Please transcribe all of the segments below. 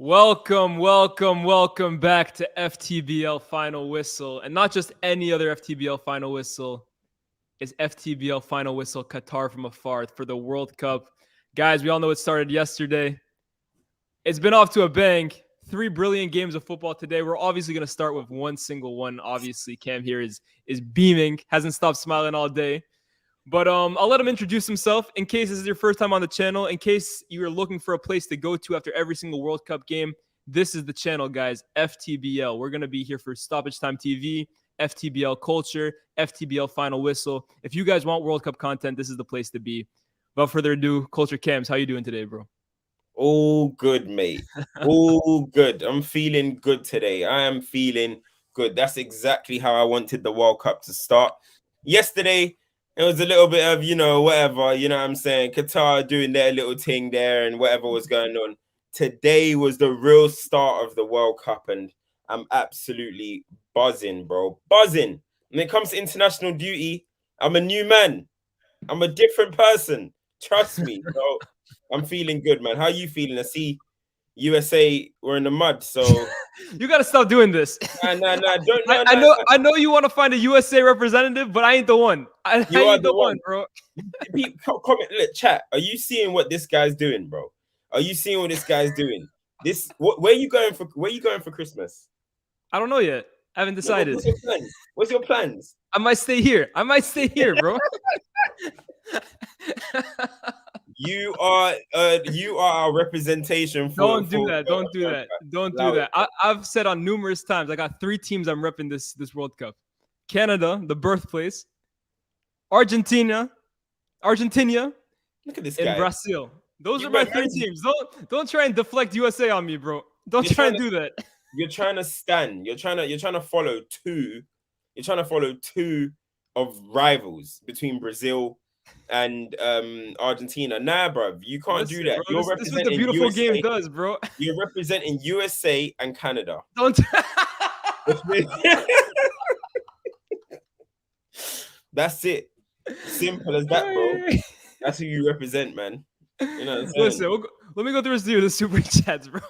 Welcome back to FTBL Final Whistle. And not just any other FTBL Final Whistle. It's FTBL Final Whistle Qatar from afar for the World Cup. Guys, we all know it started yesterday. It's been off to a bang. 3 brilliant games of football today. We're obviously going to start with one single one. Obviously, Cam here is beaming. Hasn't stopped smiling all day. But I'll let him introduce himself in case this is your first time on the channel. In case you're looking for a place to go to after every single World Cup game, this is the channel, guys. FTBL. We're going to be here for Stoppage Time TV, FTBL Culture, FTBL Final Whistle. If you guys want World Cup content, this is the place to be. Without further ado, Culture Cams, how you doing today, bro? All good, mate. All good. I'm feeling good today. I am feeling good. That's exactly how I wanted the World Cup to start. Yesterday, it was a little bit of, whatever, what I'm saying? Qatar doing their little thing there and whatever was going on. Today was the real start of the World Cup, and I'm absolutely buzzing, bro. Buzzing. When it comes to international duty, I'm a new man. I'm a different person. Trust me, bro. I'm feeling good, man. How are you feeling? I see USA were in the mud, so you gotta stop doing this. I know you want to find a USA representative, but I ain't the one. I ain't the one, bro. Comment, look, chat. Are you seeing what this guy's doing, bro? Are you seeing what this guy's doing? Where are you going for? Where are you going for Christmas? I don't know yet. I haven't decided. What's your plans? I might stay here. Bro. You are our representation for. Don't do that. I've said on numerous times. I got 3 teams I'm repping this World Cup: Canada, the birthplace; Argentina. Look at this guy. And Brazil. Those are my 3 teams. Don't try and deflect USA on me, bro. Don't try and do that. You're trying to stand. You're trying to follow 2. You're trying to follow 2 of rivals between Brazil and Argentina. Nah, bro, you can't do that. Bro, this is what the beautiful USA. Game does, bro. You're representing USA and Canada. Don't. That's it. Simple as that, bro. That's who you represent, man. You know what I'm saying? Listen, let me go through the super chats, bro.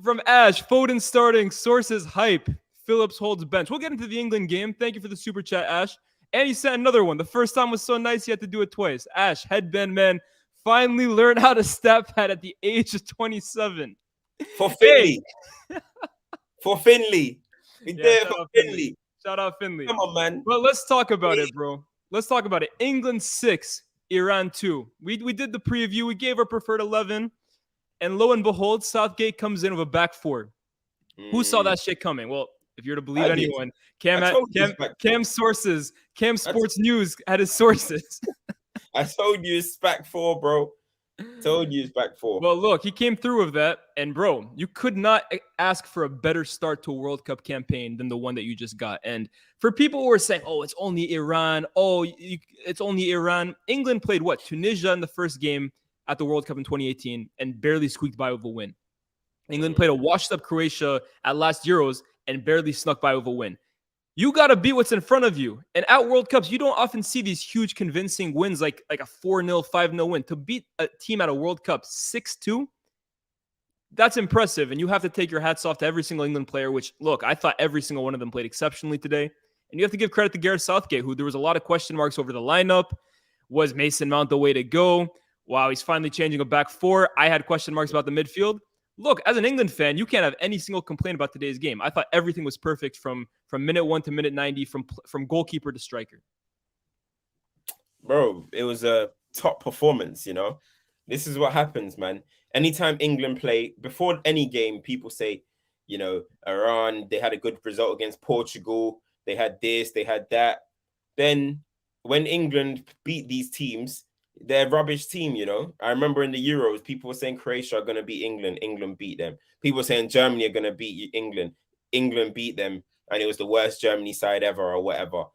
From Ash, Foden starting, sources hype, Phillips holds bench. We'll get into the England game. Thank you for the super chat, Ash. And he sent another one. The first time was so nice, he had to do it twice. Ash, headband man, finally learned how to step pad at the age of 27. For Finley. For Finley. Finley. Shout out Finley. Come on, man. Well, let's talk about it, bro. Let's talk about it. England 6, Iran 2. We did the preview. We gave our preferred 11. And lo and behold, Southgate comes in with a back 4. Who saw that shit coming? Well, if you're to believe anyone, Cam sources, Cam Sports News had his sources. I told you it's back 4, bro. Told you it's back 4. Well, look, he came through with that. And, bro, you could not ask for a better start to a World Cup campaign than the one that you just got. And for people who are saying, oh, it's only Iran. Oh, it's only Iran. England played what? Tunisia in the first game at the World Cup in 2018 and barely squeaked by with a win. England played a washed-up Croatia at last Euros and barely snuck by with a win. You got to beat what's in front of you. And at World Cups, you don't often see these huge convincing wins like a 4-0, 5-0 win. To beat a team at a World Cup 6-2, that's impressive. And you have to take your hats off to every single England player, which, look, I thought every single one of them played exceptionally today. And you have to give credit to Gareth Southgate, who there was a lot of question marks over the lineup. Was Mason Mount the way to go? Wow, he's finally changing a back 4. I had question marks about the midfield. Look, as an England fan, you can't have any single complaint about today's game. I thought everything was perfect from minute 1 to minute 90, from goalkeeper to striker. Bro, it was a top performance, you know. This is what happens, man. Anytime England play, before any game, people say, you know, Iran, they had a good result against Portugal. They had this, they had that. Then when England beat these teams, they're a rubbish team, you know. I remember in the Euros, people were saying Croatia are going to beat England. England beat them. People were saying Germany are going to beat England. England beat them, and it was the worst Germany side ever or whatever.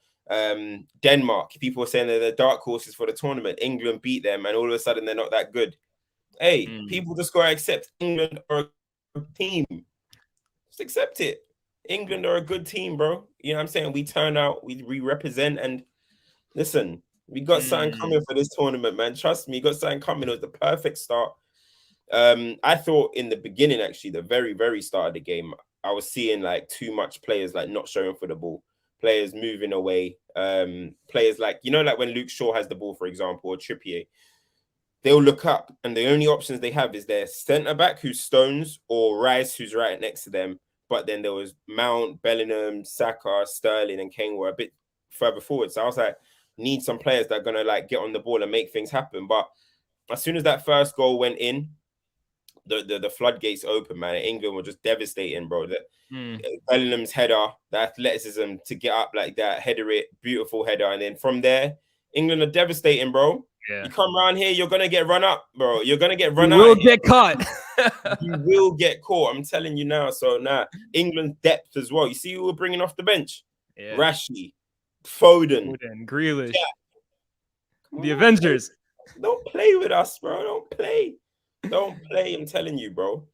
Denmark, people were saying they're the dark horses for the tournament. England beat them, and all of a sudden they're not that good. Hey, people just got to accept England are a good team. Just accept it. England are a good team, bro. You know what I'm saying? We turn out, we represent, and listen, we got something coming for this tournament, man. Trust me, got something coming. It was the perfect start. I thought in the beginning, actually, the very, very start of the game, I was seeing like too much players like not showing for the ball, players moving away, players like, you know, like when Luke Shaw has the ball, for example, or Trippier, they'll look up and the only options they have is their centre back who's Stones or Rice who's right next to them. But then there was Mount, Bellingham, Saka, Sterling, and Kane were a bit further forward. So I was like, need some players that are gonna like get on the ball and make things happen. But as soon as that first goal went in, the floodgates open, man. England were just devastating, bro. Bellingham's header, the athleticism to get up like that, header it, beautiful header, and then from there, England are devastating, bro. Yeah. You come around here, you're gonna get run up, bro. You're gonna get run out. You will get caught. You will get caught. I'm telling you now. So now, England's depth as well. You see who we're bringing off the bench? Yeah. Rashley, Foden, Grealish, the Avengers. Don't play with us, bro. Don't play. Don't play. I'm telling you, bro.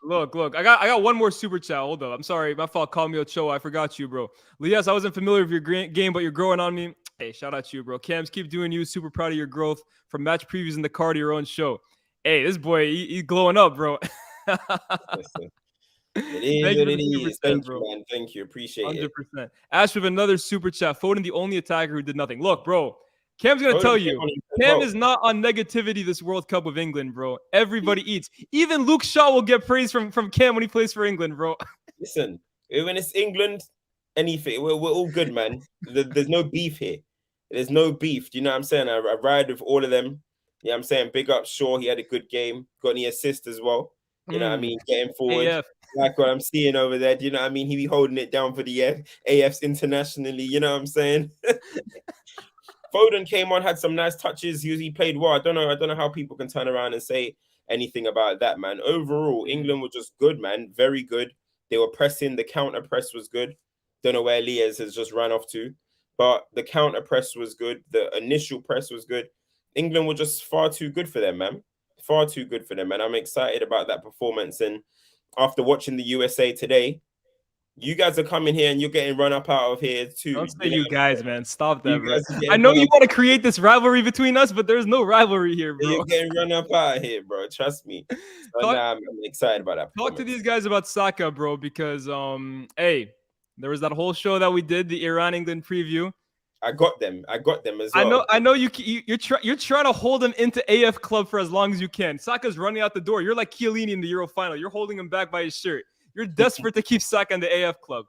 Look. I got one more super chat. Hold up. I'm sorry. My fault. Call me Ochoa. I forgot you, bro. Yes, I wasn't familiar with your game, but you're growing on me. Hey, shout out to you, bro. Cams, keep doing you. Super proud of your growth from match previews in the car to your own show. Hey, this boy, he's glowing up, bro. It is what it is. Thank you, man. Thank you. Appreciate 100%. it. Ash with another super chat. Foden, the only attacker who did nothing. Look, bro. Cam's going to tell you, Cam is not on negativity this World Cup of England, bro. Everybody eats. Even Luke Shaw will get praise from Cam when he plays for England, bro. Listen, when it's England, anything, we're all good, man. There's no beef here. There's no beef. Do you know what I'm saying? I ride with all of them. Yeah, I'm saying big up Shaw. He had a good game. Got any assist as well. You know what I mean? Getting forward. AF. Like what I'm seeing over there. Do you know what I mean? He be holding it down for the AFs internationally. You know what I'm saying? Foden came on, had some nice touches. He played well. I don't know how people can turn around and say anything about that, man. Overall, England were just good, man. Very good. They were pressing. The counter press was good. Don't know where Liaz has just run off to, but the counter press was good. The initial press was good. England were just far too good for them, man. Far too good for them, and I'm excited about that performance. And after watching the USA today, you guys are coming here and you're getting run up out of here too. Don't say you guys, man. Stop that, bro. I know you want to create this rivalry between us, but there's no rivalry here, bro. You're getting run up out of here, bro. Trust me. So I'm excited about that. Talk to these guys about Saka, bro, because hey, there was that whole show that we did, the Iran-England preview. I got them as well. I know you're trying to hold him into AF club for as long as you can. Saka's running out the door. You're like Chiellini in the Euro final. You're holding him back by his shirt. You're desperate to keep Saka in the AF club.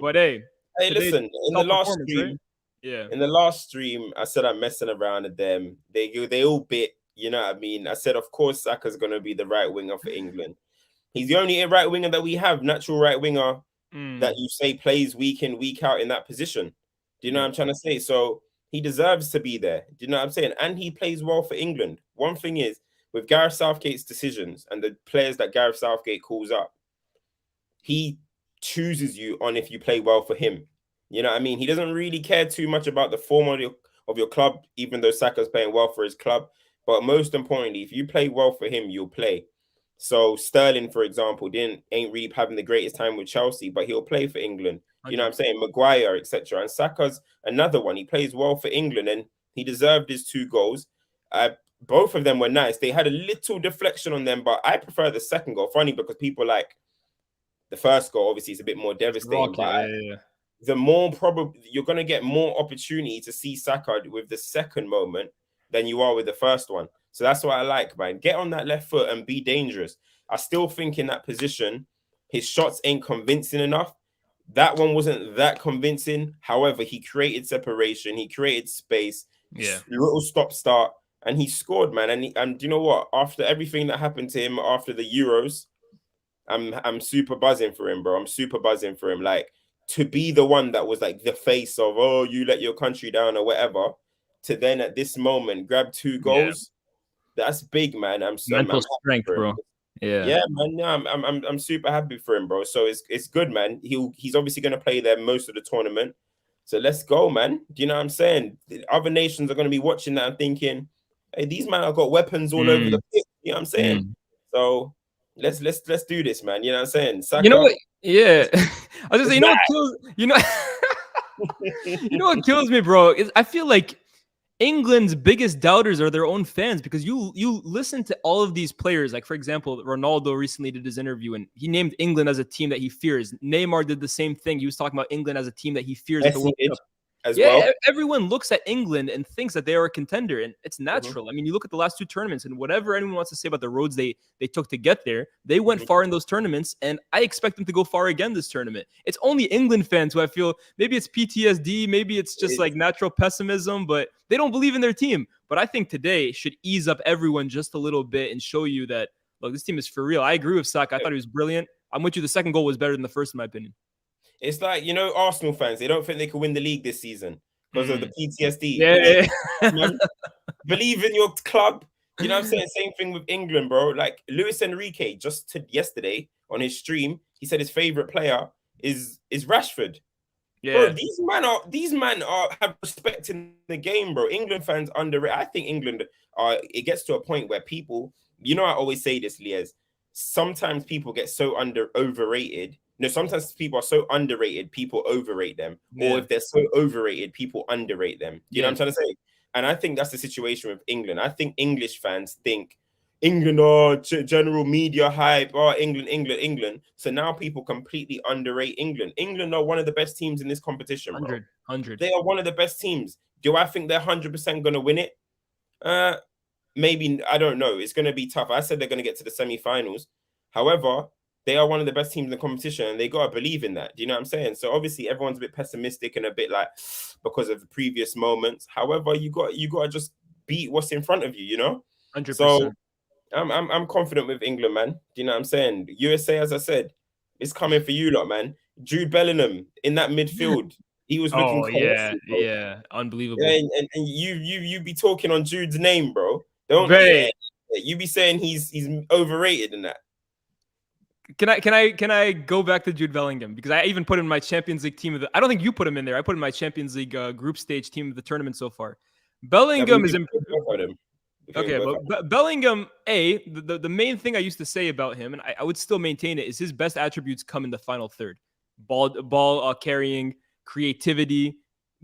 But hey, listen, in the last stream, right? Yeah. In the last stream, I said I'm messing around with them. They all bit, you know what I mean? I said, of course, Saka's gonna be the right winger for England. He's the only right winger that we have, natural right winger that you say plays week in, week out in that position. Do you know what I'm trying to say? So he deserves to be there. Do you know what I'm saying? And he plays well for England. One thing is, with Gareth Southgate's decisions and the players that Gareth Southgate calls up, he chooses you on if you play well for him. You know what I mean? He doesn't really care too much about the form of your club, even though Saka's playing well for his club. But most importantly, if you play well for him, you'll play. So Sterling, for example, ain't really having the greatest time with Chelsea, but he'll play for England. You know what I'm saying? Maguire, etc. And Saka's another one. He plays well for England, and he deserved his 2 goals. Both of them were nice. They had a little deflection on them, but I prefer the second goal. Funny because people like the first goal, obviously, is a bit more devastating. The more probably you're going to get more opportunity to see Saka with the second moment than you are with the first one. So that's what I like, man. Get on that left foot and be dangerous. I still think in that position, his shots ain't convincing enough. That one wasn't that convincing. However, he created separation. He created space. Yeah. Little stop-start. And he scored, man. And you know what? After everything that happened to him after the Euros, I'm super buzzing for him, bro. I'm super buzzing for him. Like, to be the one that was like the face of, oh, you let your country down or whatever, to then at this moment grab 2 goals, that's big, man. I'm strength, bro. Yeah, man. Yeah, I'm super happy for him, bro. So it's good, man. He's obviously gonna play there most of the tournament. So let's go, man. Do you know what I'm saying? The other nations are gonna be watching that and thinking, hey, these men have got weapons all over the pitch. You know what I'm saying? So let's do this, man. You know what I'm saying? Saka, you know what? Yeah. I was just saying, you know what kills me, bro, is I feel like England's biggest doubters are their own fans, because you listen to all of these players. Like, for example, Ronaldo recently did his interview and he named England as a team that he fears. Neymar did the same thing. He was talking about England as a team that he fears at the Messi World did Cup. as Yeah, well. everyone looks at England and thinks that they are a contender, and it's Mm-hmm. natural. I mean, you look at the last two tournaments, and whatever anyone wants to say about the roads they took to get there, they went Mm-hmm. far in those tournaments, and I expect them to go far again this tournament. It's only England fans who I feel, maybe it's PTSD, maybe it's just like natural pessimism, but they don't believe in their team. But I think today should ease up everyone just a little bit and show you that, look, this team is for real. I agree with Saka. I thought he was brilliant. I'm with you. The second goal was better than the first, in my opinion. It's like, you know, Arsenal fans, they don't think they can win the league this season because of the PTSD. Yeah. Man, believe in your club. You know what I'm saying? Same thing with England, bro. Like Luis Enrique yesterday on his stream, he said his favorite player is Rashford. Yeah. Bro, these men are have respect in the game, bro. England fans underrate. I think England it gets to a point where people, you know, I always say this, Liaz, sometimes people get so overrated. No, sometimes people are so underrated, people overrate them. Yeah. Or if they're so overrated, people underrate them. You know what I'm trying to say? And I think that's the situation with England. I think English fans think England are general media hype, England. So now people completely underrate England. England are one of the best teams in this competition, bro. 100. They are one of the best teams. Do I think they're 100% going to win it? Maybe, I don't know. It's going to be tough. I said they're going to get to the semi-finals. However, they are one of the best teams in the competition, and they got to believe in that. Do you know what I'm saying? So obviously everyone's a bit pessimistic and a bit like, because of the previous moments. However, you got to just beat what's in front of you, you know? 100%. So I'm confident with England, man. Do you know what I'm saying? USA, as I said, it's coming for you lot, man. Jude Bellingham in that midfield. He was looking colossal, bro. Yeah, unbelievable. Yeah, and you be talking on Jude's name, bro. Don't you be saying he's overrated in that. Can I go back to Jude Bellingham, because I even put him in my Champions League team of the, I don't think you put him in there. I put him in my Champions League group stage team of the tournament so far. Bellingham is okay, but Bellingham, the main thing I used to say about him, and I would still maintain it, is his best attributes come in the final third. Ball carrying, creativity,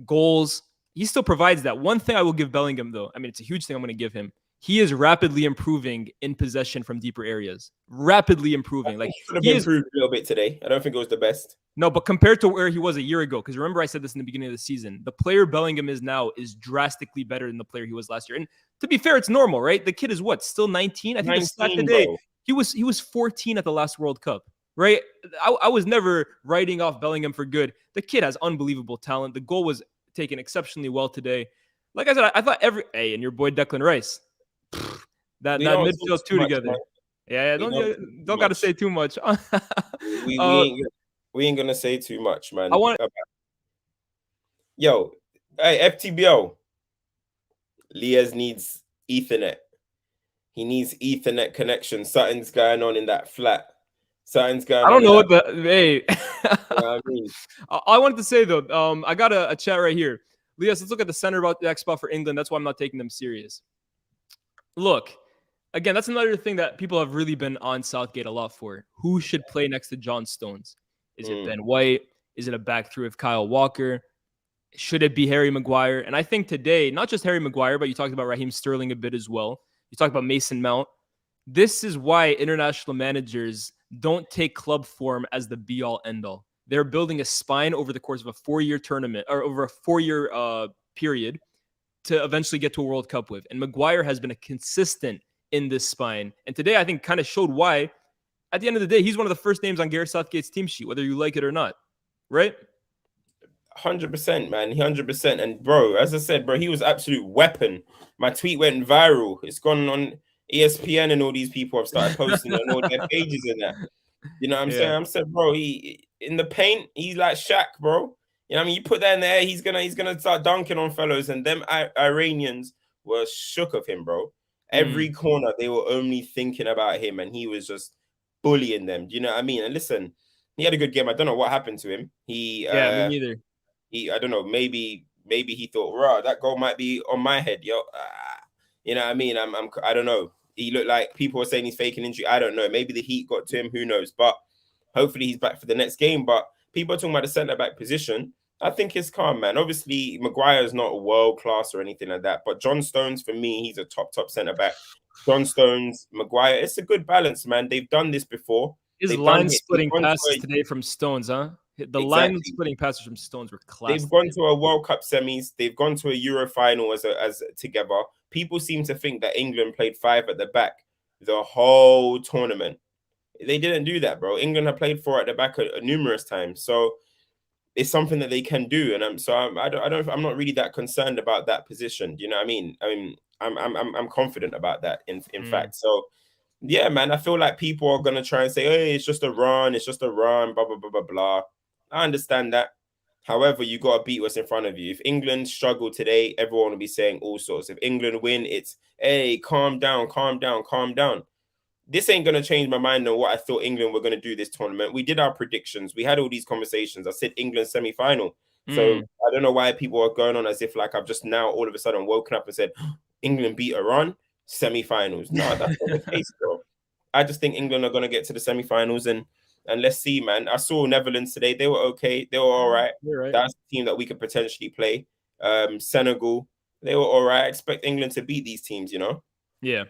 goals. He still provides that. One thing I will give Bellingham, though, I mean, it's a huge thing I'm going to give him. He is rapidly improving in possession from deeper areas. Rapidly improving. Like, he improved a little bit today. I don't think it was the best. No, but compared to where he was a year ago, because remember I said this in the beginning of the season, the player Bellingham is now is drastically better than the player he was last year. And to be fair, it's normal, right? The kid is what, still 19? I think 19, the stat today, bro. He was 14 at the last World Cup, right? I was never writing off Bellingham for good. The kid has unbelievable talent. The goal was taken exceptionally well today. Like I said, I thought and your boy Declan Rice, that midfield two together. Man. Yeah, don't got to say too much. We ain't gonna say too much, man. Yo, hey, FTBL. Liaz needs Ethernet. He needs Ethernet connection. Something's going on in that flat. Something's going on. I don't know what the hey. You know what I mean? I wanted to say though, I got a chat right here. Liaz, let's look at the center back spot for England. That's why I'm not taking them serious. Look, again, that's another thing that people have really been on Southgate a lot for. Who should play next to John Stones? Is it Ben White? Is it a back three of Kyle Walker? Should it be Harry Maguire? And I think today, not just Harry Maguire, but you talked about Raheem Sterling a bit as well. You talked about Mason Mount. This is why international managers don't take club form as the be-all, end-all. They're building a spine over the course of a 4-year tournament, or over a 4-year period, to eventually get to a World Cup with. And Maguire has been a consistent in this spine. And today, I think, kind of showed why. At the end of the day, he's one of the first names on Gareth Southgate's team sheet, whether you like it or not. Right? 100%, man. 100%. And, bro, as I said, bro, he was absolute weapon. My tweet went viral. It's gone on ESPN, and all these people have started posting on all their pages and that. You know what I'm saying? I'm saying, bro, he in the paint, he's like Shaq, bro. You know what I mean? You put that in there, he's gonna start dunking on fellows, and them Iranians were shook of him, bro. Every corner, they were only thinking about him, and he was just bullying them. Do you know what I mean? And listen, he had a good game. I don't know what happened to him. Me neither. I don't know. Maybe he thought, "Rah, that goal might be on my head, yo." You know what I mean? I don't know. He looked like people were saying he's faking injury. I don't know. Maybe the heat got to him. Who knows? But hopefully he's back for the next game. But people are talking about the centre back position. I think it's calm, man. Obviously, Maguire is not world class or anything like that, but John Stones, for me, he's a top centre back. John Stones, Maguire, it's a good balance, man. They've done this before. His They've done line it. They've splitting gone to passes a, today from Stones, huh? The line exactly. splitting passes from Stones were class They've gone today. to a World Cup semis. They've gone to a Euro final as together. People seem to think that England played five at the back the whole tournament. They didn't do that, bro. England have played four at the back numerous times. So it's something that they can do, and I'm not really that concerned about that position. Do you know what I mean? I'm confident about that. In Mm. fact, so yeah, man, I feel like people are gonna try and say, "Hey, it's just a run, it's just a run," blah blah blah blah blah. I understand that. However, you gotta beat what's in front of you. If England struggle today, everyone will be saying all sorts. If England win, it's hey, calm down, calm down, calm down. This ain't gonna change my mind on what I thought England were gonna do this tournament. We did our predictions. We had all these conversations. I said England semi-final. So Mm. I don't know why people are going on as if like I've just now all of a sudden woken up and said England beat Iran semi-finals. No, that's not the case, bro. I just think England are gonna get to the semi-finals and let's see, man. I saw Netherlands today. They were okay. They were all right. You're right. That's a team that we could potentially play. Senegal, they were all right. I expect England to beat these teams, you know. Yeah.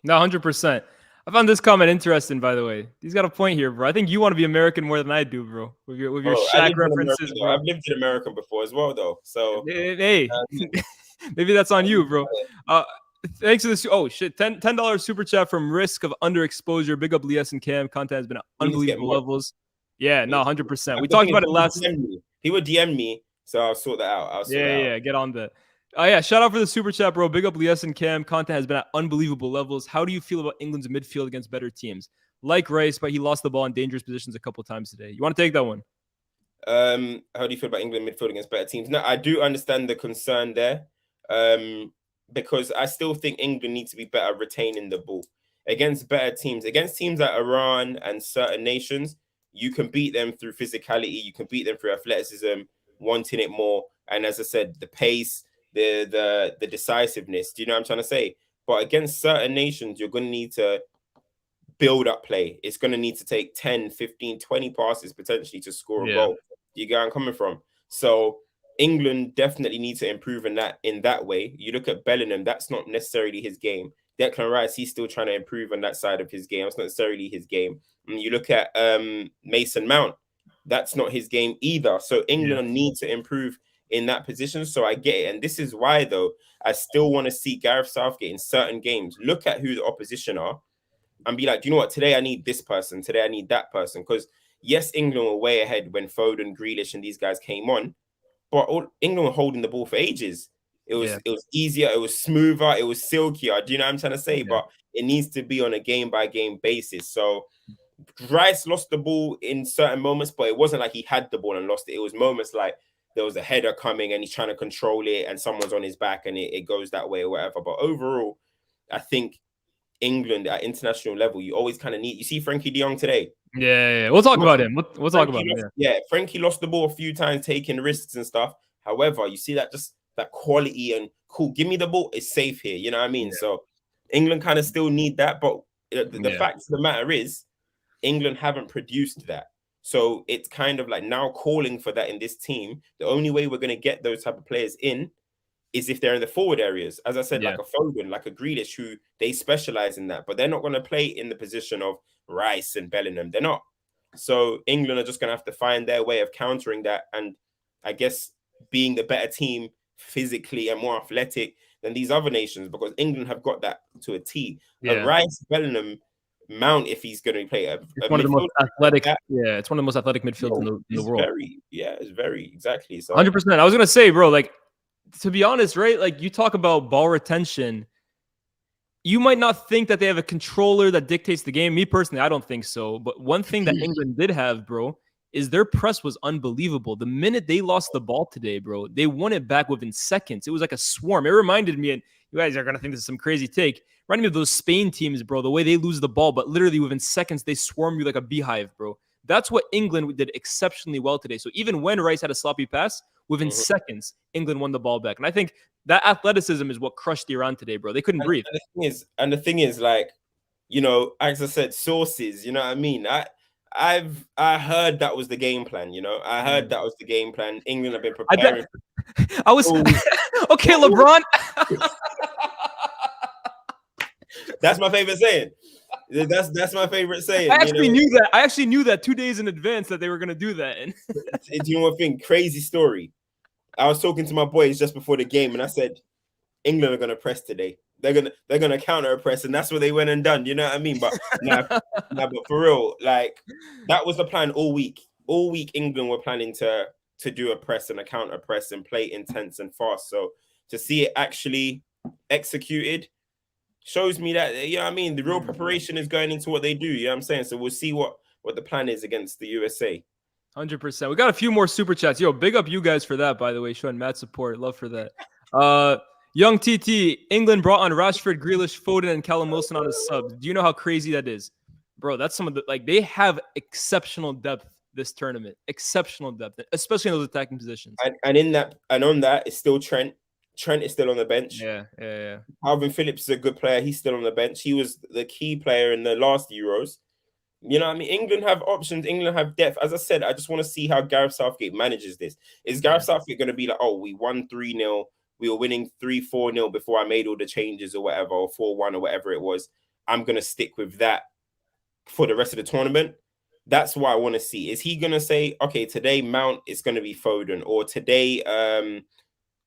No, 100%. I found this comment interesting, by the way. He's got a point here, bro. I think you want to be American more than I do, bro. With your Bro, I Shaq lived in America references, though. bro. I've lived in America before as well, though. So Hey, um, maybe that's on you, bro. Uh, thanks to this. Oh shit, $10 super chat from Risk of Underexposure. Big up Lias and Cam. Content has been at we need to get unbelievable more. levels. Yeah, no, 100%. We The talked thing is, about it last. he would DM me, so I'll sort that out. I'll sort Yeah, that out. yeah, get on that. Oh yeah, shout out for the super chat, bro. Big up Lias and Cam. Content has been at unbelievable levels. How do you feel about England's midfield against better teams? Like Rice, but he lost the ball in dangerous positions a couple times today. You want to take that one? How do you feel about England midfield against better teams? No, I do understand the concern there. Because I still think England needs to be better retaining the ball against better teams, against teams like Iran and certain nations. You can beat them through physicality, you can beat them through athleticism, wanting it more, and as I said, the pace, the decisiveness. Do you know what I'm trying to say? But against certain nations, you're going to need to build up play. It's going to need to take 10, 15, 20 passes potentially to score a Yeah, goal. You get where I'm coming from? So England definitely need to improve in that way. You look at Bellingham, that's not necessarily his game. Declan Rice, he's still trying to improve on that side of his game. It's not necessarily his game. And you look at Mason Mount, that's not his game either. So yeah, England need to improve in that position. So I get it. And this is why, though, I still want to see Gareth Southgate in certain games look at who the opposition are and be like, do you know what? Today I need this person. Today I need that person. Because yes, England were way ahead when Foden, Grealish, and these guys came on, but England were holding the ball for ages. yeah, It was easier, it was smoother, it was silkier. Do you know what I'm trying to say? yeah, But it needs to be on a game by game basis. So Rice lost the ball in certain moments, but it wasn't like he had the ball and lost it. It was moments like there was a header coming and he's trying to control it, and someone's on his back and it goes that way or whatever. But overall, I think England at international level, you always kind of need. You see Frankie De Jong today. yeah. We'll talk about him. We'll talk about him. Yeah, Frankie lost the ball a few times, taking risks and stuff. However, you see that just that quality and cool. Give me the ball. It's safe here. You know what I mean? Yeah, So England kind of still need that, but the yeah, fact of the matter is, England haven't produced that. So it's kind of like now calling for that in this team. The only way we're going to get those type of players in is if they're in the forward areas. As I said, yeah, like a Foden, like a Grealish, who they specialize in that, but they're not going to play in the position of Rice and Bellingham. They're not. So England are just going to have to find their way of countering that. And I guess being the better team physically and more athletic than these other nations, because England have got that to a T. A yeah. Rice, Bellingham, Mount, if he's going to play a It's one of the most midfield, athletic. that Yeah, it's one of the most athletic midfields in the is world. it's very exactly. So 100%. I was gonna say, bro, like to be honest, right? Like you talk about ball retention. You might not think that they have a controller that dictates the game. Me personally, I don't think so. But one thing that England did have, bro, is their press was unbelievable. The minute they lost the ball today, bro, they won it back within seconds. It was like a swarm. It reminded me, and you guys are gonna think this is some crazy take. Reminded me of those Spain teams, bro. The way they lose the ball, but literally within seconds they swarm you like a beehive, bro. That's what England did exceptionally well today. So even when Rice had a sloppy pass, within Mhm. seconds, England won the ball back. And I think that athleticism is what crushed Iran today, bro. They couldn't breathe. And the thing is, like, you know, as I said, sources. You know what I mean? I heard that was the game plan. You know, I heard that was the game plan. England have been preparing. I was okay, What- LeBron. That's my favorite saying. That's my favorite saying. I actually knew that. I actually knew that 2 days in advance that they were gonna do that. And do you know what thing? Crazy story. I was talking to my boys just before the game, and I said, England are gonna press today. They're gonna counter press, and that's what they went and done. You know what I mean? But but for real, like that was the plan all week. All week, England were planning to do a press and a counter press and play intense and fast. So to see it actually executed shows me that, you know what I mean, the real preparation is going into what they do. You know what I'm saying? So we'll see what the plan is against the USA. 100%. We got a few more super chats. Yo, big up you guys for that, by the way, showing mad support. Love for that. Young TT, England brought on Rashford, Grealish, Foden, and Callum Wilson on his subs. Do you know how crazy that is? Bro, that's some of the, like, they have exceptional depth this tournament. Exceptional depth, especially in those attacking positions. And on that, it's still Trent. Trent is still on the bench. Yeah. Alvin Phillips is a good player. He's still on the bench. He was the key player in the last Euros. You know what I mean? England have options. England have depth. As I said, I just want to see how Gareth Southgate manages this. Is Gareth Southgate going to be like, oh, we won 3-0. We were winning 3-4-0 before I made all the changes or whatever, or 4-1 or whatever it was. I'm going to stick with that for the rest of the tournament. That's what I want to see. Is he going to say, okay, today Mount is going to be Foden, or today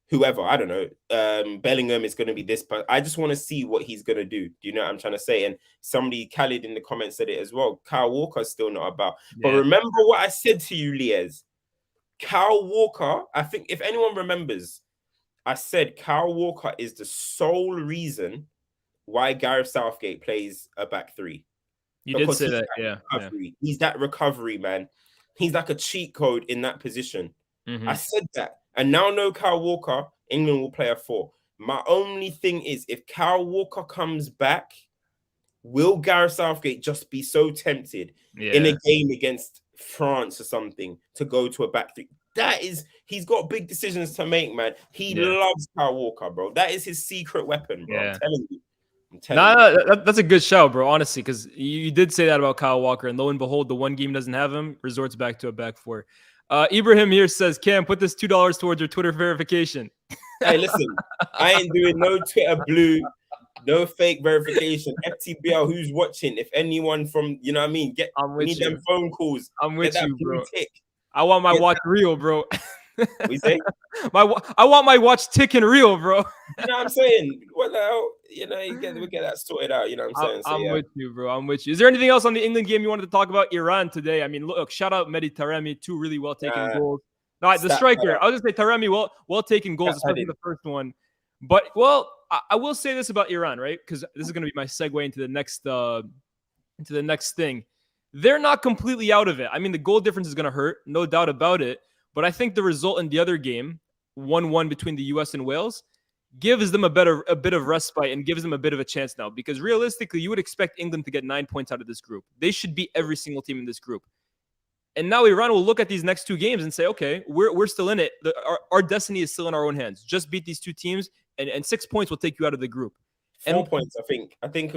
whoever, I don't know, Bellingham is going to be this, but I just want to see what he's going to do. Do you know what I'm trying to say? And somebody, Khalid in the comments said it as well. Kyle Walker's still not about. Yeah. But remember what I said to you, Liez. Kyle Walker, I think if anyone remembers, I said Kyle Walker is the sole reason why Gareth Southgate plays a back three. You did say that, yeah. He's that recovery, man. He's like a cheat code in that position. I said that. And now no Kyle Walker, England will play a 4. My only thing is, if Kyle Walker comes back, will Gareth Southgate just be so tempted in a game against France or something to go to a back three? He's got big decisions to make, man. He loves Kyle Walker, bro. That is his secret weapon, bro. I'm telling you. That's a good shout, bro, honestly, because you did say that about Kyle Walker, and lo and behold, the one game doesn't have him, resorts back to a back 4. Ibrahim here says, Cam, put this $2 towards your Twitter verification. Hey, listen, I ain't doing no Twitter blue, no fake verification. FTBL, who's watching? If anyone from, you know what I mean, need them phone calls. I'm with you, bro. Tick. I want my watch real, bro. We say? I want my watch ticking real, bro. You know what I'm saying? What the hell? You know, we get that sorted out. You know what I'm saying? I'm with you, bro. I'm with you. Is there anything else on the England game you wanted to talk about? Iran today. I mean, look, shout out Mehdi Taremi, 2 really well taken goals. No, the striker. I was just say Taremi, well taken goals, especially the first one. But I will say this about Iran, right? Because this is going to be my segue into the next thing. They're not completely out of it. I mean, the goal difference is going to hurt, no doubt about it. But I think the result in the other game, 1-1 between the U.S. and Wales, gives them a bit of respite and gives them a bit of a chance now. Because realistically, you would expect England to get 9 points out of this group. They should beat every single team in this group. And now Iran will look at these next 2 games and say, okay, we're still in it. Our destiny is still in our own hands. Just beat these 2 teams, and 6 points will take you out of the group. 4 points, I think. I think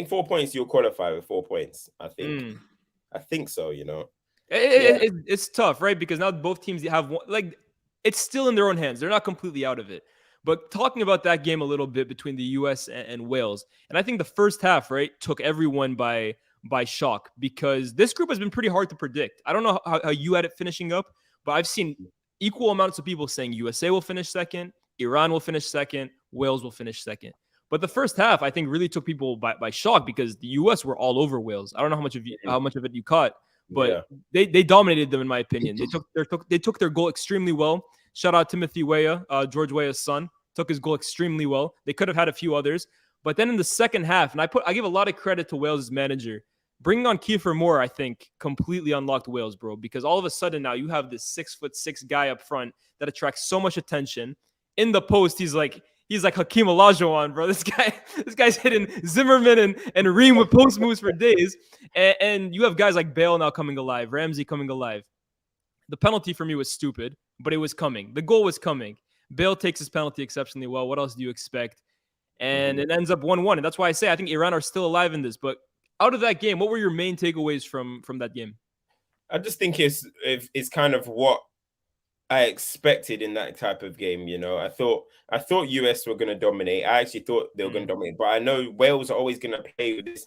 4 points you'll qualify with 4 points. I think so, you know. It's tough, right? Because now both teams have one, like, it's still in their own hands. They're not completely out of it. But talking about that game a little bit between the U.S. and Wales, and I think the first half, right, took everyone by shock, because this group has been pretty hard to predict. I don't know how you had it finishing up, but I've seen equal amounts of people saying USA will finish second, Iran will finish second, Wales will finish second. But the first half, I think, really took people by shock, because the U.S. were all over Wales. I don't know how much of it you caught. But they dominated them, in my opinion. They took their goal extremely well. Shout out Timothy Weah, George Weah's son, took his goal extremely well. They could have had a few others. But then in the second half, and I give a lot of credit to Wales' manager. Bringing on Kiefer Moore, I think, completely unlocked Wales, bro. Because all of a sudden now you have this 6'6" guy up front that attracts so much attention. In the post, he's like Hakeem Olajuwon, bro. This guy's hitting Zimmerman and Reem with post moves for days. And you have guys like Bale now coming alive, Ramsey coming alive. The penalty for me was stupid, but it was coming. The goal was coming. Bale takes his penalty exceptionally well. What else do you expect? And it ends up 1-1. And that's why I say I think Iran are still alive in this. But out of that game, what were your main takeaways from that game? I just think it's kind of what I expected in that type of game. I thought US were going to dominate. I actually thought they were going to dominate, but I know Wales are always going to play with this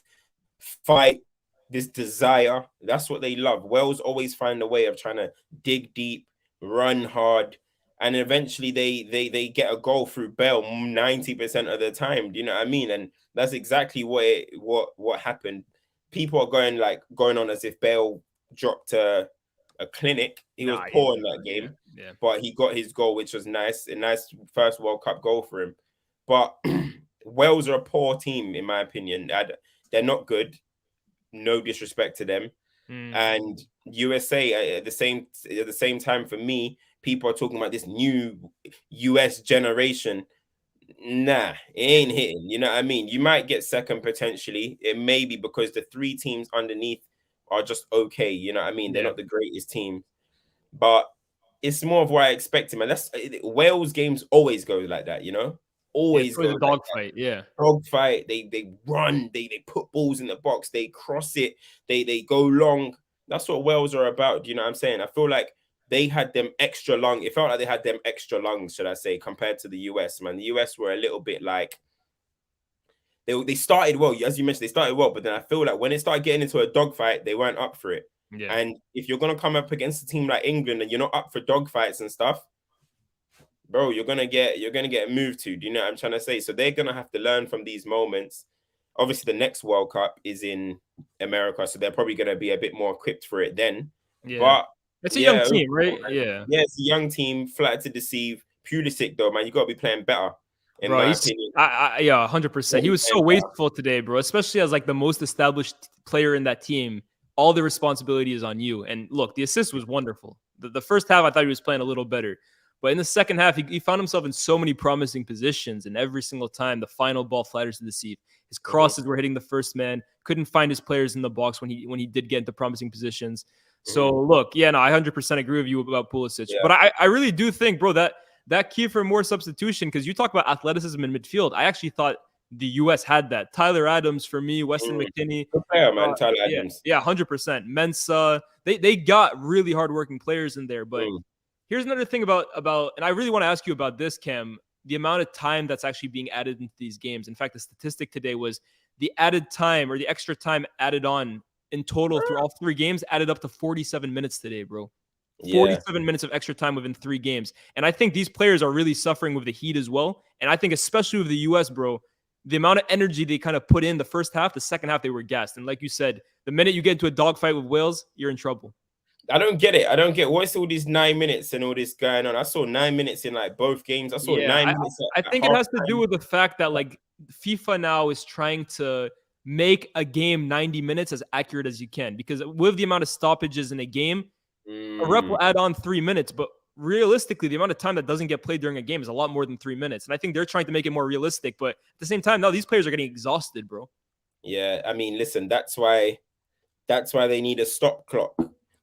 fight, this desire. That's what they love. Wales always find a way of trying to dig deep, run hard, and eventually they get a goal through Bale 90% of the time. Do you know what I mean? And that's exactly what happened. People are going on as if Bale dropped a clinic. He was poor in that game, but he got his goal, which was nice. A nice first World Cup goal for him. But Wales are a poor team, in my opinion. They're not good. No disrespect to them. And USA at the same time, for me, people are talking about this new US generation. Nah, it ain't hitting. You know what I mean? You might get second potentially. It may be because the 3 teams underneath are just okay. You know what I mean? They're not the greatest team, but it's more of what I expected, man. Wales games always go like that, always go a dogfight. Yeah, dogfight. They run, they put balls in the box, they cross it, they go long. That's what Wales are about. Do you know what I'm saying? I feel like they had them extra long. It felt like they had them extra lungs, should I say, compared to the US, man. The US were a little bit like they started well, as you mentioned, they started well, but then I feel like when it started getting into a dogfight, they weren't up for it. Yeah. And if you're gonna come up against a team like England and you're not up for dogfights and stuff, bro, you're gonna get moved to. Do you know what I'm trying to say? So they're gonna have to learn from these moments. Obviously, the next World Cup is in America, so they're probably gonna be a bit more equipped for it then. Yeah. But it's a young team, right? Yeah, it's a young team, flat to deceive. Pulisic, though, man, you gotta be playing better. In my opinion. Yeah, 100%. He was so wasteful today, bro, especially as like the most established player in that team. All the responsibility is on you. And look, the assist was wonderful. The first half, I thought he was playing a little better. But in the second half, he found himself in so many promising positions. And every single time, the final ball flatters to deceive. His crosses were hitting the first man. Couldn't find his players in the box when he did get into promising positions. So, look, I 100% agree with you about Pulisic. Yeah. But I really do think, bro, that key for more substitution, because you talk about athleticism in midfield. I actually thought the U.S. had that. Tyler Adams for me, Weston McKennie. Good player, man. Tyler Adams. Yeah, 100%. Mensah. They got really hardworking players in there. But here's another thing about, and I really want to ask you about this, Cam, the amount of time that's actually being added into these games. In fact, the statistic today was the added time or the extra time added on in total through all 3 games added up to 47 minutes today, bro. 47 minutes of extra time within 3 games. And I think these players are really suffering with the heat as well. And I think especially with the U.S., bro, the amount of energy they kind of put in the first half, the second half, they were gassed. And like you said, the minute you get into a dogfight with Wales, you're in trouble. I don't get it. I don't get what's all these 9 minutes and all this going on. I saw 9 minutes in like both games. I saw 9 minutes. I think it has to do with the fact that like FIFA now is trying to make a game 90 minutes as accurate as you can, because with the amount of stoppages in a game, a rep will add on 3 minutes, but realistically, the amount of time that doesn't get played during a game is a lot more than 3 minutes. And I think they're trying to make it more realistic, but at the same time, now these players are getting exhausted, bro. Yeah, I mean, listen, that's why they need a stop clock.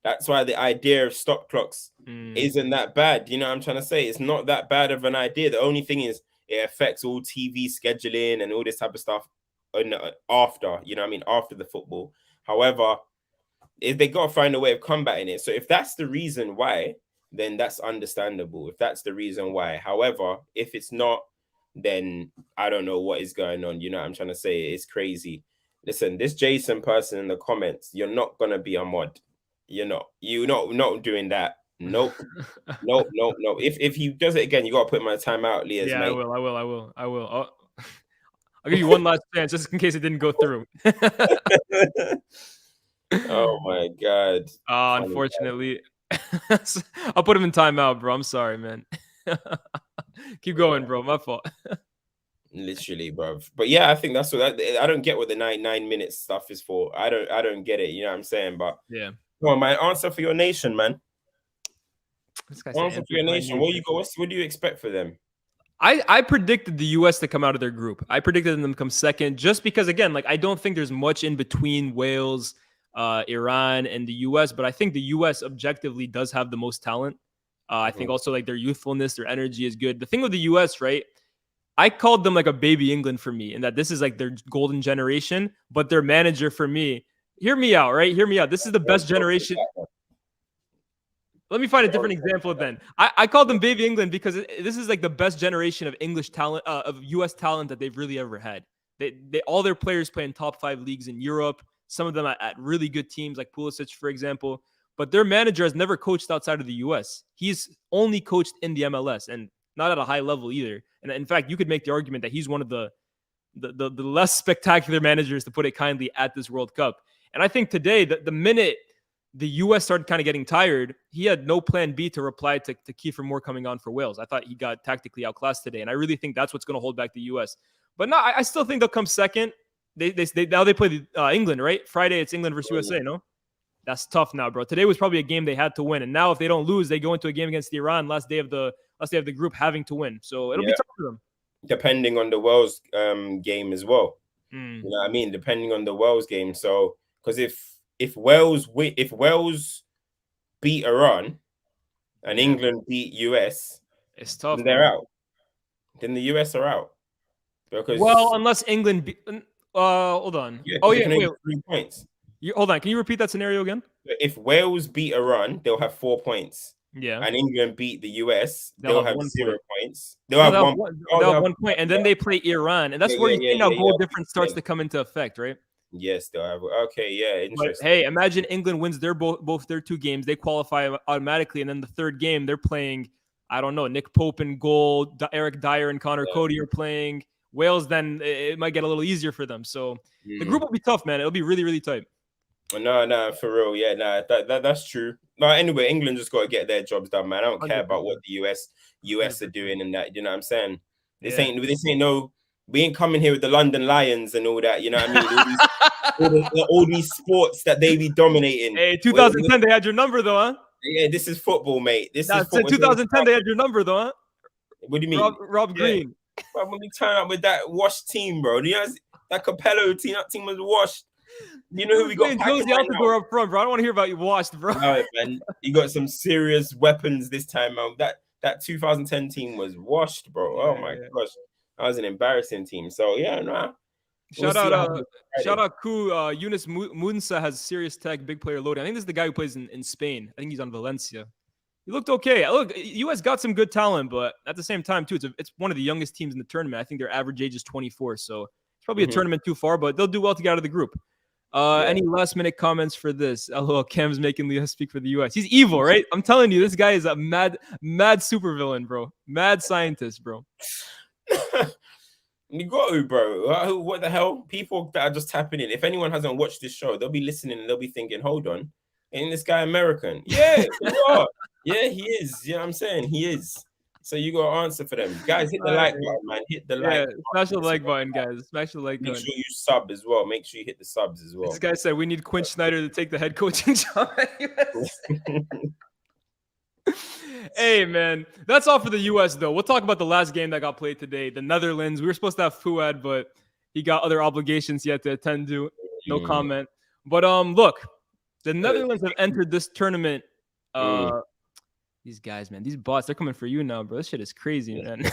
That's why the idea of stop clocks isn't that bad. You know what I'm trying to say? It's not that bad of an idea. The only thing is it affects all TV scheduling and all this type of stuff after, you know what I mean, after the football. However, if they got to find a way of combating it. So if that's the reason why, then that's understandable. If that's the reason why. However, if it's not, then I don't know what is going on. You know what I'm trying to say? It's crazy. Listen, this Jason person in the comments, you're not going to be a mod. You're not doing that. Nope. Nope. If he does it again, you got to put him on a timeout, Leah's mate. I will. I'll give you one last chance just in case it didn't go through. Oh my God. Unfortunately. I'll put him in timeout, bro. I'm sorry, man. Keep going, bro. My fault. Literally, bro. But yeah, I think that's what I don't get what the 9 minutes stuff is for. I don't get it. You know what I'm saying? But yeah. Come on, man. Answer for your nation, man. Answer for your nation. What do you expect for them? I predicted the U.S. to come out of their group. I predicted them to come second, just because, again, like I don't think there's much in between Wales, Iran, and the U.S. But I think the U.S. objectively does have the most talent. I think also like their youthfulness, their energy is good. The thing with the U.S., right? I called them like a baby England for me, and that this is like their golden generation, but their manager for me. Hear me out, right? Hear me out. This is the best generation. Let me find a different example then. I called them baby England because this is like the best generation of English talent, of U.S. talent that they've really ever had. They all their players play in top 5 leagues in Europe. Some of them at really good teams like Pulisic, for example. But their manager has never coached outside of the U.S. He's only coached in the MLS and not at a high level either. And in fact, you could make the argument that he's one of the less spectacular managers, to put it kindly, at this World Cup. And I think today, the minute the U.S. started kind of getting tired, he had no plan B to reply to Kiefer Moore coming on for Wales. I thought he got tactically outclassed today, and I really think that's what's going to hold back the U.S. But no, I still think they'll come second. They now they play England, right? Friday it's England versus USA, no? That's tough now, bro. Today was probably a game they had to win, and now if they don't lose, they go into a game against Iran last day of the group having to win. So it'll be tough for them. Depending on the Wales game as well. Mm. You know what I mean? Depending on the Wales game. So because if Wales beat Iran and England beat US, it's tough. Then they're out. Then the US are out. Because unless England hold on. Yeah, wait. 3 points. Hold on. Can you repeat that scenario again? If Wales beat Iran, they'll have 4 points. Yeah. And England beat the US, they'll have 0 point. points. They'll have 1 point. They'll have 1 point, and then they play Iran, and that's where you think now goal difference starts to come into effect, right? Yes, they'll have. Okay, yeah, interesting. But hey, imagine England wins both their 2 games, they qualify automatically, and then the third game they're playing, I don't know, Nick Pope in goal, Eric Dyer and Connor Cody are playing. Wales, then it might get a little easier for them. So the group will be tough, man. It'll be really, really tight. No, for real. Yeah, that's true. No, anyway, England just got to get their jobs done, man. I don't care about what the US are doing and that. You know what I'm saying? This ain't no. We ain't coming here with the London Lions and all that. You know what I mean? all these sports that they be dominating. Hey, 2010 they had your number though, huh? Yeah, this is football, mate. This is football. 2010 they had your number though, huh? What do you mean? Rob Green. Bro, when we turn up with that washed team, bro. You know that Capello team. That team was washed. You know who we got? Josie Altidore up front, bro. I don't want to hear about you washed, bro. No, man. You got some serious weapons this time, man. That 2010 team was washed, bro. Oh my gosh, that was an embarrassing team. So yeah, nah. Shout out Ku Yunus Munsa has serious tech, big player loading. I think this is the guy who plays in Spain. I think he's on Valencia. He looked okay. Look, US got some good talent, but at the same time, too, it's one of the youngest teams in the tournament. I think their average age is 24, so it's probably a tournament too far, but they'll do well to get out of the group. Any last-minute comments for this? LOL, Cam's making Leo speak for the US. He's evil, right? I'm telling you, this guy is a mad supervillain, bro. Mad scientist, bro. You got to, bro. What the hell? People that are just tapping in. If anyone hasn't watched this show, they'll be listening and they'll be thinking, hold on, ain't this guy American? Yeah, you are. Yeah, he is. You know what I'm saying? He is. So you got to answer for them. Guys, hit the like button, man. Hit the like button. Smash the like button, guys. Smash the like button. Make sure you sub as well. Make sure you hit the subs as well. This guy said we need Quinn Snyder to take the head coaching job. Hey, man. That's all for the U.S., though. We'll talk about the last game that got played today. The Netherlands. We were supposed to have Fuad, but he got other obligations he had to attend to. No comment. But look, the Netherlands have entered this tournament. These guys, man, these bots, they're coming for you now, bro. This shit is crazy, man.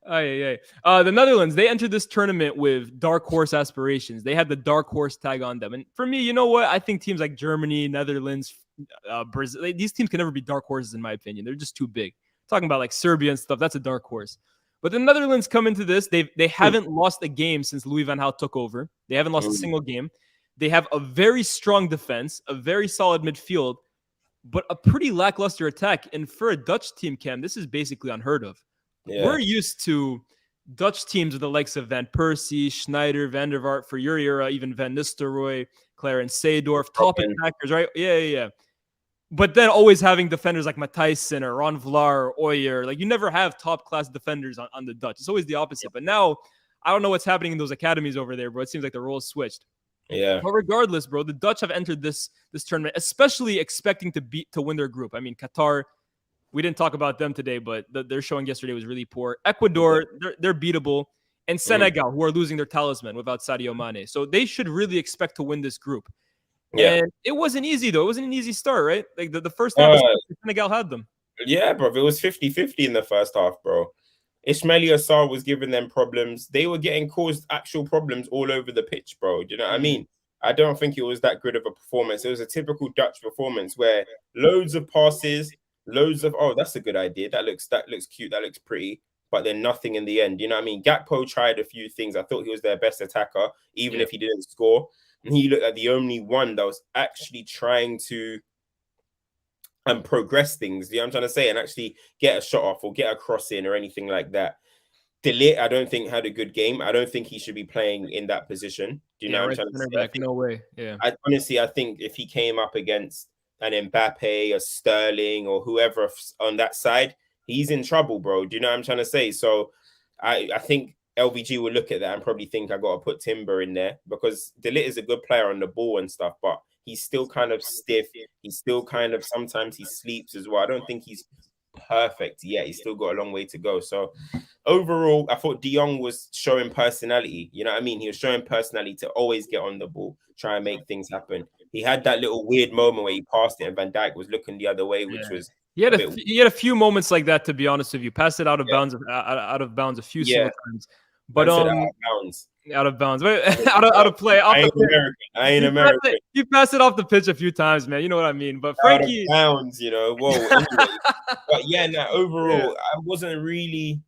The Netherlands, they entered this tournament with dark horse aspirations. They had the dark horse tag on them. And for me, you know what? I think teams like Germany, Netherlands, Brazil, these teams can never be dark horses, in my opinion. They're just too big. Talking about like Serbia and stuff, that's a dark horse. But the Netherlands come into this. They haven't lost a game since Louis van Gaal took over. They haven't lost a single game. They have a very strong defense, a very solid midfield, but a pretty lackluster attack. And for a Dutch team, Cam, this is basically unheard of. Yeah. We're used to Dutch teams with the likes of Van Persie, Schneider, Van der Vaart, for your era, even Van Nistelrooy, Clarence Seedorf, top attackers, right? Yeah. But then always having defenders like Matthijssen or Ron Vlaar or Oyer. Like, you never have top-class defenders on the Dutch. It's always the opposite. But now, I don't know what's happening in those academies over there, bro. It seems like the roles switched. Yeah. But regardless, bro, the Dutch have entered this tournament, especially expecting to win their group. I mean, Qatar, we didn't talk about them today, but their showing yesterday was really poor. Ecuador, they're beatable. And Senegal, who are losing their talisman without Sadio Mane. So they should really expect to win this group. Yeah. And it wasn't easy, though. It wasn't an easy start, right? Like the first half, Senegal had them. Yeah, bro. It was 50-50 in the first half, bro. Ismaili Assar was giving them problems. They were getting caused actual problems all over the pitch, bro. Do you know what I mean? I don't think it was that good of a performance. It was a typical Dutch performance where loads of passes, loads of that's a good idea. That looks cute. That looks pretty. But then nothing in the end. You know what I mean? Gakpo tried a few things. I thought he was their best attacker, even if he didn't score. And he looked like the only one that was actually trying to progress things, you know what I'm trying to say, and actually get a shot off or get a cross in or anything like that. De Ligt, I don't think had a good game. I don't think he should be playing in that position. Do you know what I'm trying to say? Back, no way. Yeah. I think if he came up against an Mbappe, a Sterling, or whoever on that side, he's in trouble, bro. Do you know what I'm trying to say? So I think LVG will look at that and probably think I got to put Timber in there, because De Ligt is a good player on the ball and stuff, but he's still kind of stiff. He's still kind of, sometimes he sleeps as well. I don't think he's perfect yet. He's still got a long way to go. So overall, I thought De Jong was showing personality. You know what I mean? He was showing personality to always get on the ball, try and make things happen. He had that little weird moment where he passed it and Van Dijk was looking the other way, which was he had a few moments like that, to be honest with you. Passed it out of bounds, a few single times. But out of bounds. Out of bounds. out of play. Off I ain't American. You passed it off the pitch a few times, man. You know what I mean? But Frankie, out of bounds, you know. Whoa. Anyway. But yeah, overall, I wasn't really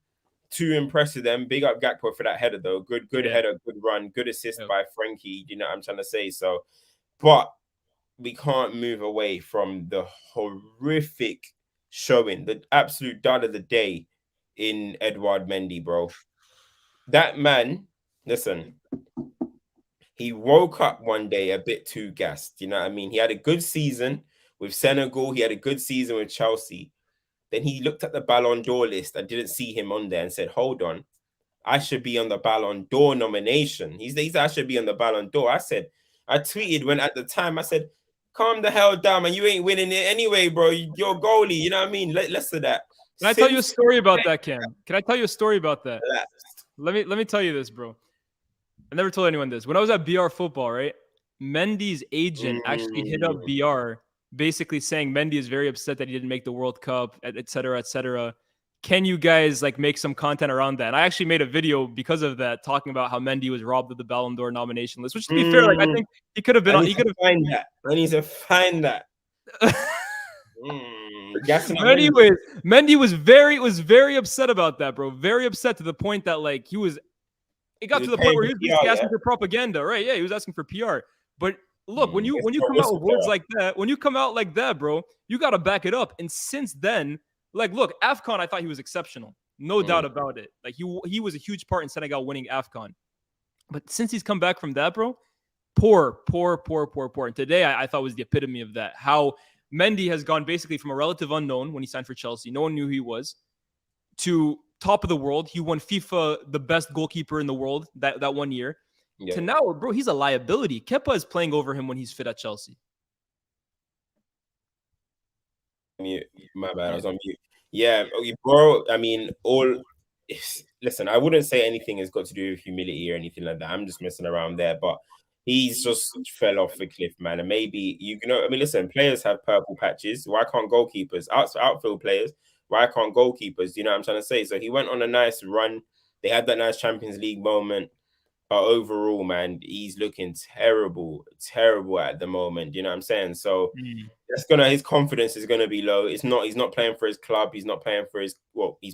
too impressed with them. Big up Gakpo for that header, though. Good header, good run, good assist by Frankie. You know what I'm trying to say? So, but we can't move away from the horrific showing, the absolute dud of the day in Edouard Mendy, bro. That man, listen, he woke up one day a bit too gassed. You know what I mean? He had a good season with Senegal. He had a good season with Chelsea. Then he looked at the Ballon d'Or list and didn't see him on there and said, hold on, I should be on the Ballon d'Or nomination. I should be on the Ballon d'Or. I tweeted when at the time, I said, calm the hell down, man. You ain't winning it anyway, bro. You're a goalie. You know what I mean? Less of that. Can I tell you a story about that, Cam? Can I tell you a story about that? Let me tell you this, bro. I never told anyone this. When I was at BR Football, right? Mendy's agent actually hit up BR, basically saying Mendy is very upset that he didn't make the World Cup, et cetera, et cetera. Can you guys like make some content around that? And I actually made a video because of that, talking about how Mendy was robbed of the Ballon d'Or nomination list. Which, to be fair, like I think he could have been. He could have find that. I need to find that. But anyways, Mendy was very upset about that, bro. Very upset to the point that like it got to the point where he was asking for propaganda, right? Yeah, he was asking for PR. But look, when you come out with words like that, bro, you gotta back it up. And since then, like, look, AFCON, I thought he was exceptional, no doubt about it. Like he was a huge part in Senegal winning AFCON. But since he's come back from that, bro, poor. And today I thought was the epitome of that. How Mendy has gone basically from a relative unknown when he signed for Chelsea, no one knew who he was, to top of the world. He won FIFA the best goalkeeper in the world that 1 year. Yeah. To now, bro, he's a liability. Kepa is playing over him when he's fit at Chelsea. Mute. My bad, I was on mute. Yeah, bro. I mean, listen, I wouldn't say anything has got to do with humility or anything like that. I'm just messing around there, but he's just fell off the cliff, man. And maybe I mean, listen, players have purple patches. Why can't goalkeepers, outfield players? Why can't goalkeepers? You know what I'm trying to say? So he went on a nice run. They had that nice Champions League moment. But overall, man, he's looking terrible at the moment. You know what I'm saying? So his confidence is gonna be low. He's not playing for his club. He's not playing for he's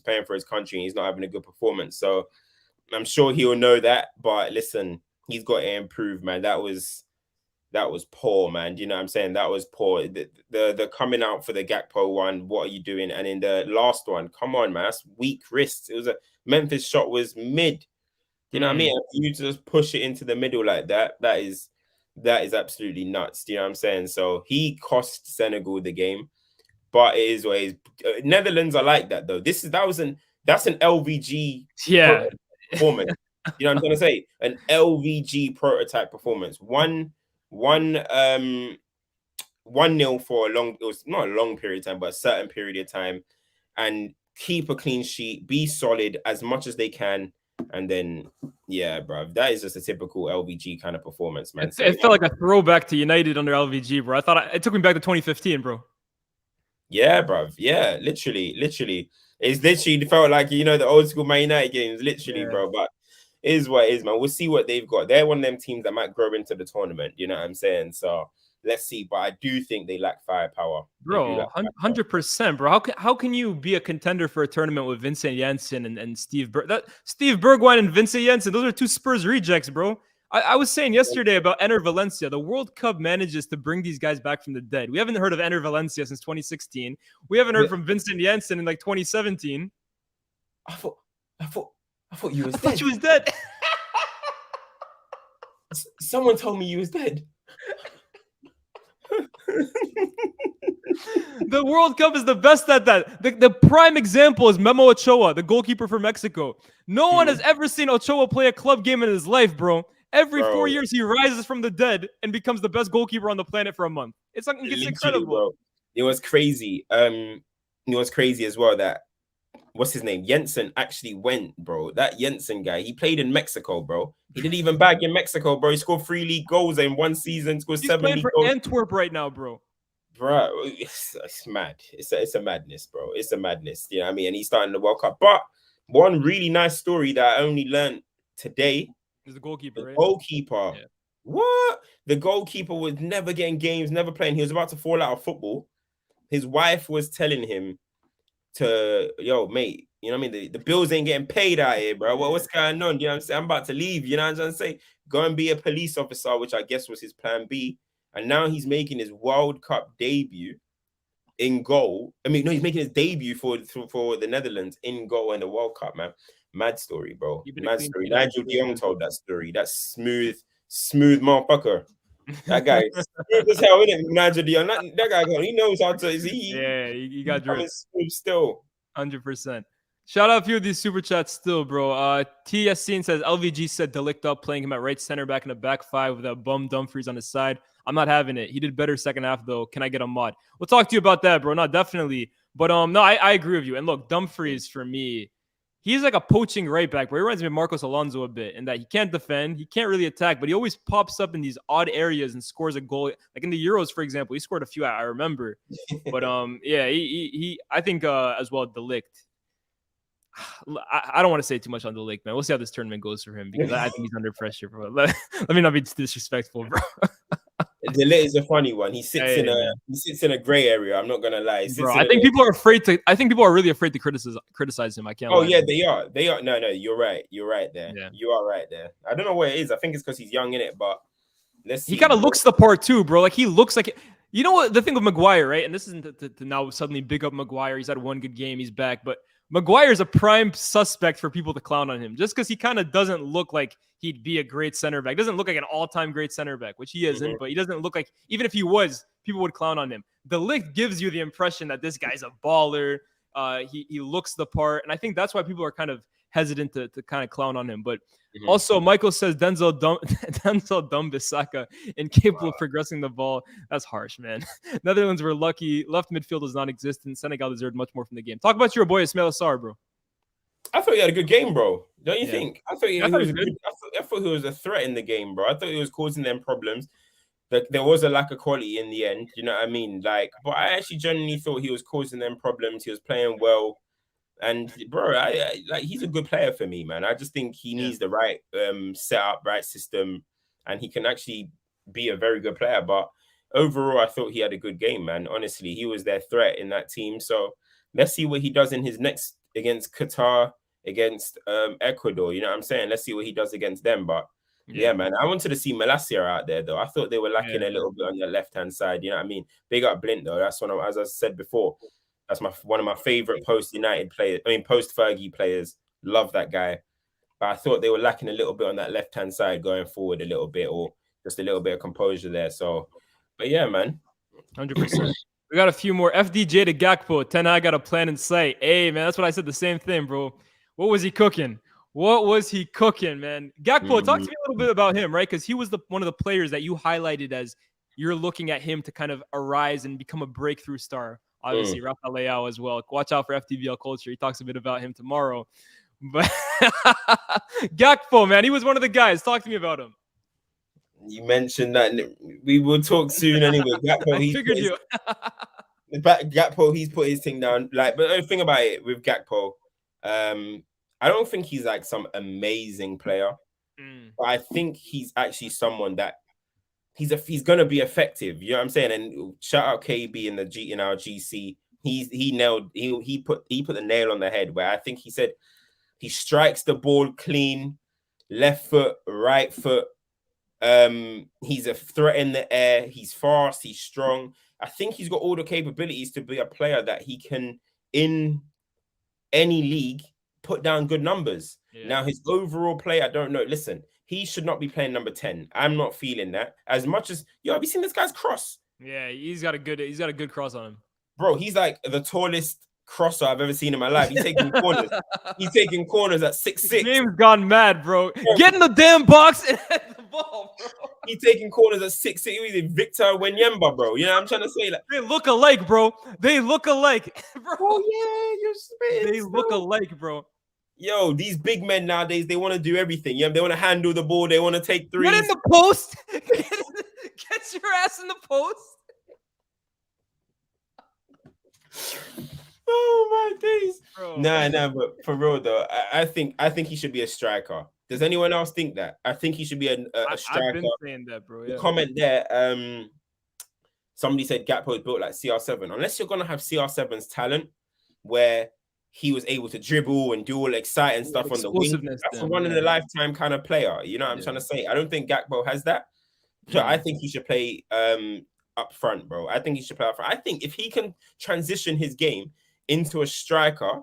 playing for his country, and he's not having a good performance. So I'm sure he'll know that. But listen, he's got to improve, man. That was poor, man. You know what I'm saying? That was poor. The coming out for the Gakpo one, what are you doing? And in the last one, come on, man, that's weak wrists. It was Memphis shot was mid. You know what I mean? If you just push it into the middle like that, that is absolutely nuts. Do you know what I'm saying? So he cost Senegal the game, but it is what it is. Netherlands are like that though. That's an LVG performance. You know what I'm trying to say? An LVG prototype performance. 1-0 for it was not a long period of time, but a certain period of time, and keep a clean sheet, be solid as much as they can. And then, yeah, bro, that is just a typical LVG kind of performance, man. It felt like a throwback to United under LVG, bro. I thought it took me back to 2015, bro. Yeah, bro. Yeah, literally. It's literally felt like, you know, the old school Man United games, literally, Yeah. bro. But it is what it is, man. We'll see what they've got. They're one of them teams that might grow into the tournament. You know what I'm saying? So let's see. But I do think they lack firepower. They do Bro, lack firepower. 100%, bro. How can you be a contender for a tournament with Vincent Janssen and Steve Steve Bergwijn and Vincent Janssen? Those are two Spurs rejects, bro. I was saying yesterday about Ener Valencia. The World Cup manages to bring these guys back from the dead. We haven't heard of Ener Valencia since 2016. We haven't heard from Vincent Janssen in like 2017. I thought you was I dead. thought you was dead. Someone told me you was dead. The World Cup is the best at that. The prime example is Memo Ochoa, the goalkeeper for Mexico. No one has ever seen Ochoa play a club game in his life, bro. Every 4 years, he rises from the dead and becomes the best goalkeeper on the planet for a month. It's incredible. Bro. It was crazy. It was crazy as well that, what's his name? Jensen actually went, bro. That Jensen guy, he played in Mexico, bro. He didn't even bag in Mexico, bro. He scored 3 league goals in one season, scored He's 7 playing league for goals. Antwerp right now, bro. Bro, it's mad. It's a madness, bro. It's a madness. You know what I mean? And he's starting the World Cup. But one really nice story that I only learned today is the goalkeeper, right? Goalkeeper. Yeah. What? The goalkeeper was never getting games, never playing. He was about to fall out of football. His wife was telling him to, yo, mate, you know what I mean? The bills ain't getting paid out here, bro. What's going on? You know what I'm saying? I'm about to leave. You know what I'm trying to say? Go and be a police officer, which I guess was his plan B. And now he's making his World Cup debut in goal. I mean, no, he's making his debut for the Netherlands in goal in the World Cup, man. Mad story, bro. Mad story. Nigel de Jong told that story. That smooth motherfucker. That guy is smooth as hell, isn't it? Nigel de Jong. That guy, he knows how to. He got drip. Smooth still. 100%. Shout out a few of these super chats still, bro. TS Scene says LVG set De Ligt up, playing him at right center back in the back five with that bum Dumfries on his side. I'm not having it. He did better second half though. Can I get a mod? We'll talk to you about that, bro. No, definitely. But no, I agree with you. And look, Dumfries for me, he's like a poaching right back, bro. He reminds me of Marcos Alonso a bit in that he can't defend, he can't really attack, but he always pops up in these odd areas and scores a goal. Like in the Euros, for example, he scored a few I remember. But yeah, he I think as well De Ligt. I don't want to say too much on De Ligt, man. We'll see how this tournament goes for him because I think he's under pressure, bro. Let me not be disrespectful, bro. De Ligt is a funny one. He sits in a gray area. I'm not gonna lie, bro. I think people are afraid to. I think people are really afraid to criticize him. I can't. Oh yeah, they are. They are. No, you're right. You're right there. Yeah. You are right there. I don't know what it is. I think it's because he's young in it, but let's see. He kind of looks the part too, bro. Like he looks like. You know what the thing with Maguire, right? And this isn't to now suddenly big up Maguire. He's had one good game. He's back, but Maguire is a prime suspect for people to clown on him just because he kind of doesn't look like he'd be a great center back. Doesn't look like an all-time great center back, which he isn't, but he doesn't look like, even if he was, people would clown on him. De Ligt gives you the impression that this guy's a baller. He looks the part. And I think that's why people are kind of hesitant to kind of clown on him. But also, Michael says Denzel Dumbisaka incapable of progressing the ball. That's harsh, man. Netherlands were lucky. Left midfield was non-existent. Senegal deserved much more from the game. Talk about your boy Ismail Assar, bro. I thought he had a good game, bro. Don't you think? I thought he was good. I thought he was a threat in the game, bro. I thought he was causing them problems. There was a lack of quality in the end. You know what I mean? Like, but I actually genuinely thought he was causing them problems. He was playing well. And bro, I like he's a good player for me, man. I just think he needs the right setup, right system, and he can actually be a very good player. But overall, I thought he had a good game, man. Honestly, he was their threat in that team. So let's see what he does in his next against Qatar, against Ecuador. You know what I'm saying? Let's see what he does against them. But yeah, man, I wanted to see Malacia out there though. I thought they were lacking a little bit on the left-hand side. You know what I mean? Big up Blint though. That's one of, as I said before. That's one of my favorite post-United players. I mean, post-Fergie players. Love that guy. But I thought they were lacking a little bit on that left-hand side going forward a little bit, or just a little bit of composure there. So, but yeah, man. 100%. We got a few more. FDJ to Gakpo. Ten Hag got a plan in sight. Hey, man, that's what I said. The same thing, bro. What was he cooking? What was he cooking, man? Gakpo, talk to me a little bit about him, right? Because he was one of the players that you highlighted as you're looking at him to kind of arise and become a breakthrough star. Obviously, Rafa Leao as well. Watch out for FTBL culture. He talks a bit about him tomorrow. But Gakpo, man, he was one of the guys. Talk to me about him. You mentioned that we will talk soon anyway. Gakpo, I figured you. Gakpo, he's put his thing down. Like, but the thing about it with Gakpo, I don't think he's like some amazing player. But I think he's actually someone that he's gonna be effective. You know what I'm saying? And shout out KB in our GC. He put the nail on the head where I think he said he strikes the ball clean, left foot, right foot. He's a threat in the air. He's fast. He's strong. I think he's got all the capabilities to be a player that he can in any league put down good numbers. Yeah. Now his overall play, I don't know. Listen, he should not be playing number 10. I'm not feeling that as much as have you seen this guy's cross? Yeah, he's got a good cross on him. Bro, he's like the tallest crosser I've ever seen in my life. He's taking corners. He's taking corners at 6'6". Game's gone mad, bro. Get in the damn box and hit the ball, bro. He's taking corners at 6'6". He's Victor Wembanyama, bro. You know what I'm trying to say? Like, they look alike, bro. They look alike, bro. Oh yeah, you're spitting. They look alike, bro. Yo, these big men nowadays, they want to do everything. Yeah, they want to handle the ball. They want to take threes. Get in the post. Get your ass in the post. Oh my days. Bro. Nah, but for real though, I think he should be a striker. Does anyone else think that? I think he should be a striker. I've been saying that, bro. Yeah. The comment there, somebody said Gakpo is built like CR7. Unless you're gonna have CR7's talent, where he was able to dribble and do all exciting stuff on the wing. That's a one in a lifetime kind of player. You know what I'm trying to say? I don't think Gakpo has that. So I think he should play up front, bro. I think he should play up front. I think if he can transition his game into a striker,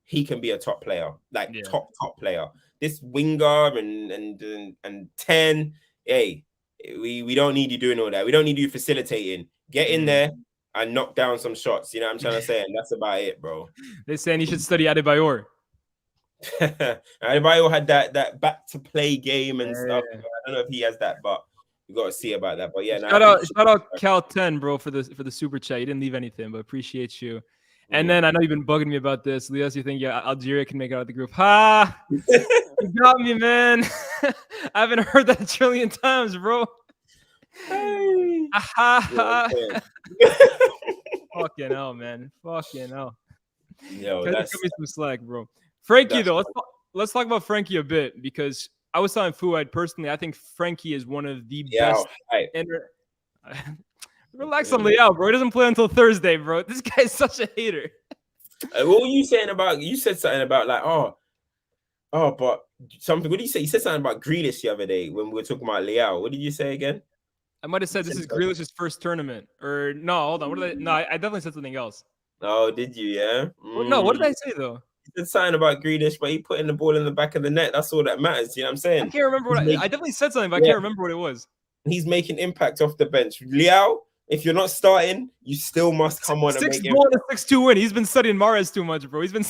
he can be a top player, like top player. This winger and 10, hey, we don't need you doing all that. We don't need you facilitating. Get in there and knock down some shots. You know what I'm trying to say? And that's about it, bro. They're saying he should study Adebayor. Adebayor had that back to play game and stuff. I don't know if he has that, but you got to see about that. But yeah, shout out Cal 10, bro, for the super chat. You didn't leave anything, but appreciate you. And then I know you've been bugging me about this, Leos. You think Algeria can make it out of the group? Ha! You got me, man. I haven't heard that a trillion times, bro. Hey. Fucking hell, man. Fucking hell. Yo, that's give me some slack, bro. Frankie, though, let's talk about Frankie a bit, because I was telling Fuad personally, I think Frankie is one of the best. Relax on Liao, bro. He doesn't play until Thursday, bro. This guy's such a hater. What were you saying about? You said something about like, but something. What did you say? You said something about Grealish the other day when we were talking about Liao. What did you say again? I might have said this is Grealish's first tournament, or no? Hold on. I definitely said something else. Oh, did you? Yeah. Well, no. What did I say though? You said something about Grealish, but he putting the ball in the back of the net. That's all that matters. You know what I'm saying? I can't remember what I definitely said something, but I can't remember what it was. He's making impact off the bench. Liao, if you're not starting, you still must come on and make it. 6-2 win. He's been studying Mahrez too much, bro. He's been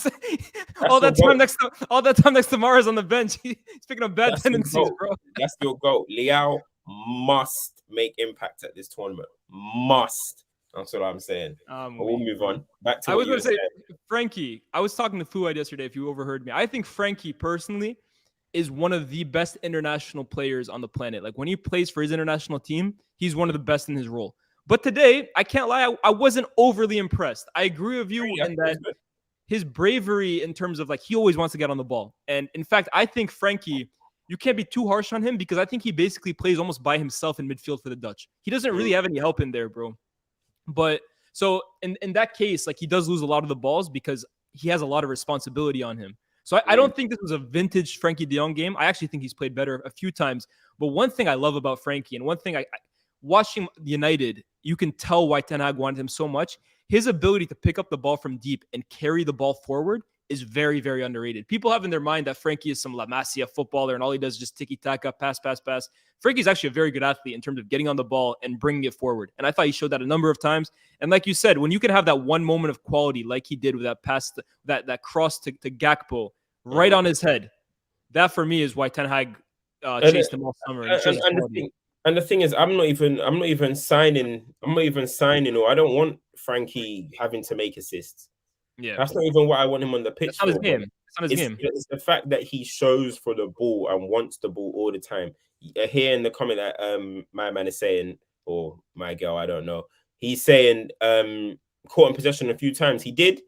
all that time next to Mahrez on the bench. He's picking up bad tendencies, bro. That's your goal. Liao must make impact at this tournament. Must. That's what I'm saying. We'll move on. Back to I was going to say, Frankie. I was talking to Fuad yesterday. If you overheard me, I think Frankie personally is one of the best international players on the planet. Like when he plays for his international team, he's one of the best in his role. But today, I can't lie, I wasn't overly impressed. I agree with you in that his bravery in terms of like he always wants to get on the ball. And in fact, I think Frankie, you can't be too harsh on him because I think he basically plays almost by himself in midfield for the Dutch. He doesn't really have any help in there, bro. But so in that case, like he does lose a lot of the balls because he has a lot of responsibility on him. So I don't think this was a vintage Frankie de Jong game. I actually think he's played better a few times. But one thing I love about Frankie, and one thing I watching United, you can tell why Ten Hag wanted him so much. His ability to pick up the ball from deep and carry the ball forward is very, very underrated. People have in their mind that Frankie is some La Masia footballer and all he does is just tiki-taka, pass. Frankie's actually a very good athlete in terms of getting on the ball and bringing it forward. And I thought he showed that a number of times. And like you said, when you can have that one moment of quality like he did with that pass, that cross to Gakpo right on his head, that for me is why Ten Hag chased him all summer. And the thing is, I'm not even signing, or I don't want Frankie having to make assists. Yeah, that's not even what I want him on the pitch. It's not his game. It's not his game. It's the fact that he shows for the ball and wants the ball all the time. Here in the comment that my man is saying, or my girl, I don't know. He's saying caught in possession a few times. He did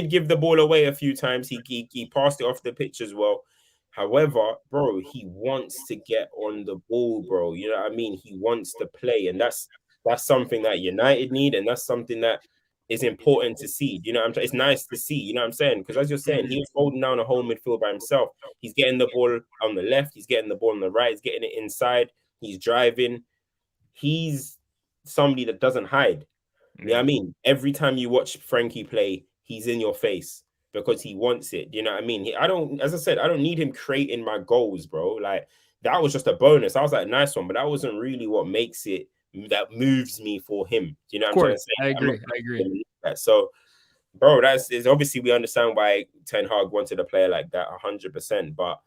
give the ball away a few times. He passed it off the pitch as well. However, bro, he wants to get on the ball, bro. You know what I mean? He wants to play, and that's something that United need, and that's something that is important to see. You know what I'm saying? It's nice to see, you know what I'm saying? Because as you're saying, he was holding down a whole midfield by himself. He's getting the ball on the left, he's getting the ball on the right, he's getting it inside, he's driving. He's somebody that doesn't hide. You know what I mean? Every time you watch Frankie play, he's in your face because he wants it. You know what I mean? As I said, I don't need him creating my goals, bro. Like, that was just a bonus. I was like, nice one, but that wasn't really what makes it, that moves me for him. You know what I'm trying to say? I agree. So, bro, is obviously, we understand why Ten Hag wanted a player like that 100%, but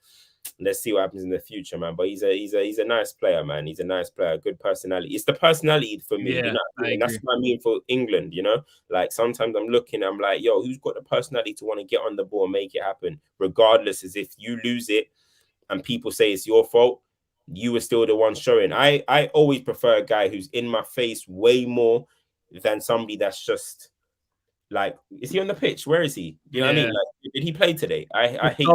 let's see what happens in the future, man. But he's a nice player, man. He's a nice player, good personality. It's the personality for me, you know. And that's what I mean for England, you know. Like, sometimes I'm looking, I'm like, yo, who's got the personality to want to get on the ball and make it happen, regardless, as if you lose it and people say it's your fault, you were still the one showing. I always prefer a guy who's in my face way more than somebody that's just like, is he on the pitch? Where is he? You know what I mean? Like, did he play today? I hate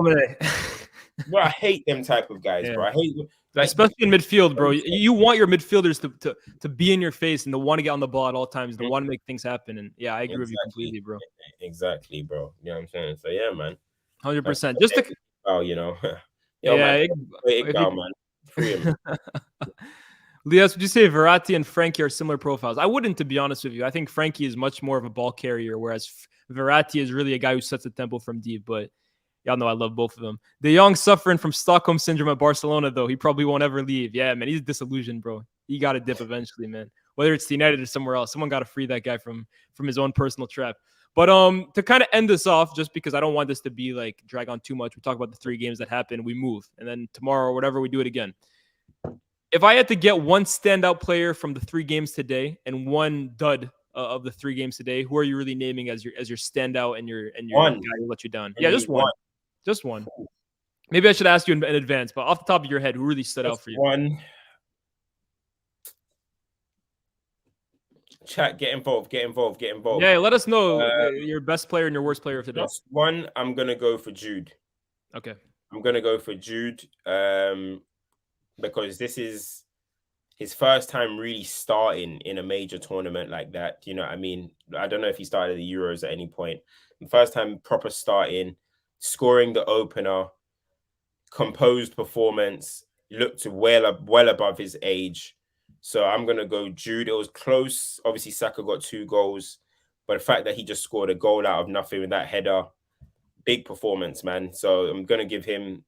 bro, I hate them type of guys, bro. I hate, like, especially in midfield, bro. You want your midfielders to be in your face and to want to get on the ball at all times, to want to make things happen. And yeah, I agree with you completely, bro. Exactly, bro. You know what I'm saying? So yeah, man. 100%. Just to, you know. Yo, man. Man. Free him. Lias, would you say Verratti and Frankie are similar profiles? I wouldn't, to be honest with you. I think Frankie is much more of a ball carrier, whereas Verratti is really a guy who sets the tempo from deep. But y'all know I love both of them. De Jong suffering from Stockholm syndrome at Barcelona, though. He probably won't ever leave. Yeah, man, he's disillusioned, bro. He got to dip eventually, man. Whether it's United or somewhere else, someone got to free that guy from his own personal trap. But to kind of end this off, just because I don't want this to be like drag on too much, we talk about the 3 games that happened, we move, and then tomorrow or whatever, we do it again. If I had to get one standout player from the 3 games today and one dud of the 3 games today, who are you really naming as your standout and your guy who let you down? Yeah, just one. Just one. Maybe I should ask you in advance, but off the top of your head, who really stood out for you? One. Chat, get involved. Yeah, let us know your best player and your worst player of today. Just one. I'm gonna go for Jude. Okay. I'm gonna go for Jude. Because this is his first time really starting in a major tournament like that. You know what I mean? I don't know if he started the Euros at any point. First time proper starting, scoring the opener, composed performance, looked well above his age. So I'm going to go Jude. It was close. Obviously, Saka got 2 goals. But the fact that he just scored a goal out of nothing with that header, big performance, man. So I'm going to give him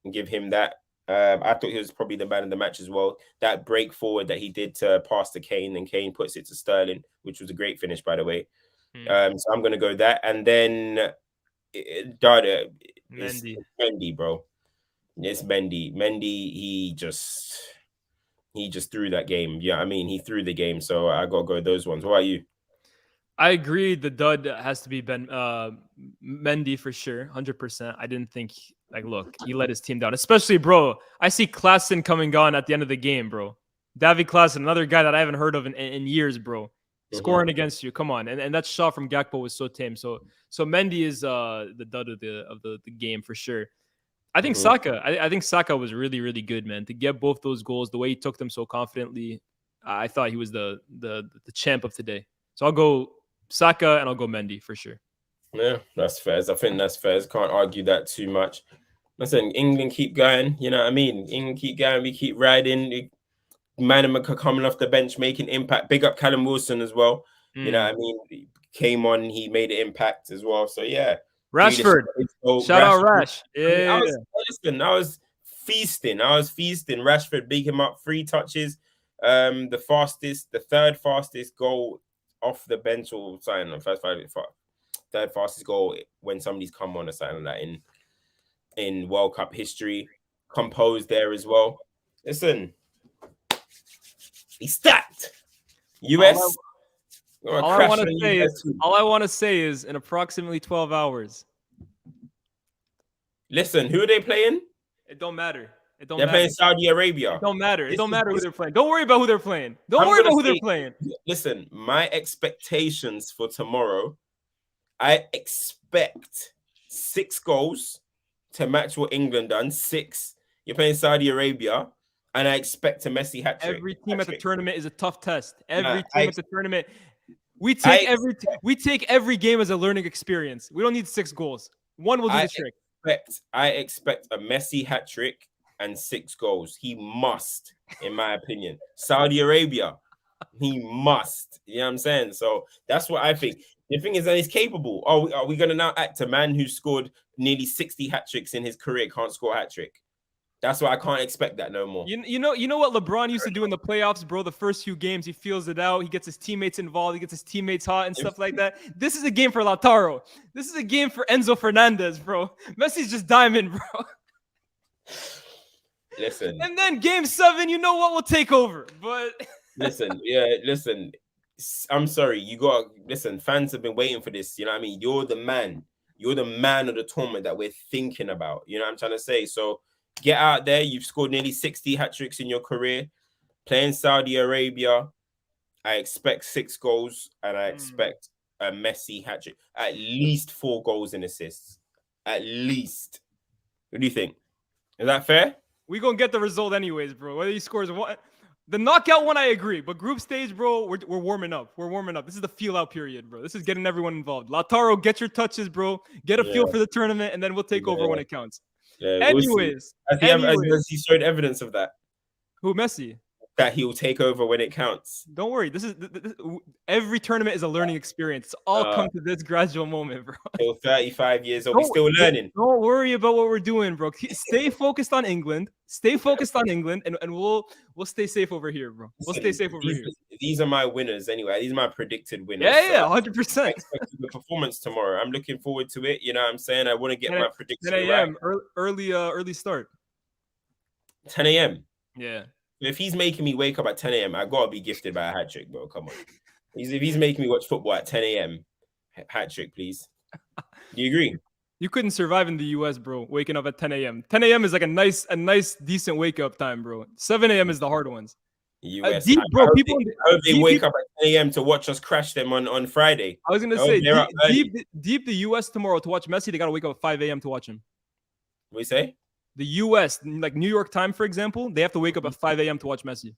that. I thought he was probably the man of the match as well. That break forward that he did to pass to Kane, and Kane puts it to Sterling, which was a great finish, by the way. So I'm going to go that. And then Mendy, bro. It's Mendy. Mendy, he just threw that game. Yeah, I mean, he threw the game. So I got to go those ones. What about you? I agree. The dud has to be Mendy for sure, 100%. I didn't think, look, he let his team down. Especially, bro, I see Klaassen coming on at the end of the game, bro. David Klaassen, another guy that I haven't heard of in years, bro. Scoring against you, come on. And that shot from Gakpo was so tame. So Mendy is the dud of the game for sure. I think Saka. I think Saka was really, really good, man. To get both those goals, the way he took them so confidently, I thought he was the champ of today. So I'll go Saka and I'll go Mendy for sure. Yeah, that's fair. I think that's fair. Can't argue that too much. Listen, England keep going. You know what I mean? England keep going. We keep riding. Manama coming off the bench, making impact. Big up Callum Wilson as well. You know what I mean? He came on, he made an impact as well. So yeah. Rashford. Shout out Rash. Yeah. I was feasting. Rashford, big him up, 3 touches. The third fastest goal off the bench or something. Third fastest goal when somebody's come on or something like that in World Cup history. Composed there as well. Listen, he's stacked. US. All I want to say is in approximately 12 hours. Listen, who are they playing? It don't matter. It don't They're matter. playing Saudi Arabia. It don't matter. It This don't is- matter who this- they're playing. Don't worry about who they're playing. Don't I'm worry about gonna who they're say- playing. Listen, my expectations for tomorrow, I expect 6 goals to match what England done. 6. You're playing Saudi Arabia, and I expect a Messi hat trick. Every team at the tournament is a tough test. Every Nah, team at the tournament. We take every game as a learning experience. We don't need 6 goals. One will do the trick. I expect a Messi hat trick and 6 goals. He must, in my opinion. Saudi Arabia, he must. You know what I'm saying? So that's what I think. The thing is that he's capable. Are we going to now act a man who scored nearly 60 hat tricks in his career can't score a hat trick? That's why I can't expect that no more. You know what LeBron used to do in the playoffs, bro? The first few games, he feels it out. He gets his teammates involved. He gets his teammates hot and stuff like that. This is a game for Lautaro. This is a game for Enzo Fernandez, bro. Messi's just diamond, bro. Listen. And then game 7, you know what? We'll take over. But listen. I'm sorry. Listen, fans have been waiting for this. You know what I mean? You're the man. You're the man of the tournament that we're thinking about. You know what I'm trying to say? So get out there. You've scored nearly 60 hat tricks in your career. Playing Saudi Arabia, I expect 6 goals and I expect a Messi hat trick. At least 4 goals and assists. At least. What do you think? Is that fair? We're going to get the result anyways, bro. Whether he scores one. The knockout one, I agree. But group stage, bro, we're warming up. We're warming up. This is the feel-out period, bro. This is getting everyone involved. Lautaro, get your touches, bro. Get a feel for the tournament, and then we'll take over when it counts. Yeah, anyways. Has he showed evidence of that? Who, Messi? That he will take over when it counts. Don't worry. This every tournament is a learning experience. It's all come to this gradual moment, bro. Till 35 years old, we're still learning. Don't worry about what we're doing, bro. Stay focused on England. Stay focused on England, and we'll stay safe over here, bro. We'll stay safe over here. These are my winners anyway. These are my predicted winners. Yeah, 100%. The performance tomorrow. I'm looking forward to it. You know what I'm saying? I want to get my prediction 10 a.m. right. Early start. 10 a.m. Yeah. If he's making me wake up at 10 a.m., I gotta be gifted by a hat trick, bro. Come on. If he's making me watch football at 10 a.m., hat trick, please. Do you agree? You couldn't survive in the US, bro, waking up at 10 a.m. 10 a.m. is like a nice, decent wake up time, bro. 7 a.m. is the hard ones. US. Bro, I hope they wake up at 10 a.m. to watch us crash them on Friday. I was gonna say deep the US tomorrow to watch Messi, they gotta wake up at 5 a.m. to watch him. What do you say? The US, like New York time, for example, they have to wake up at 5 a.m. to watch Messi.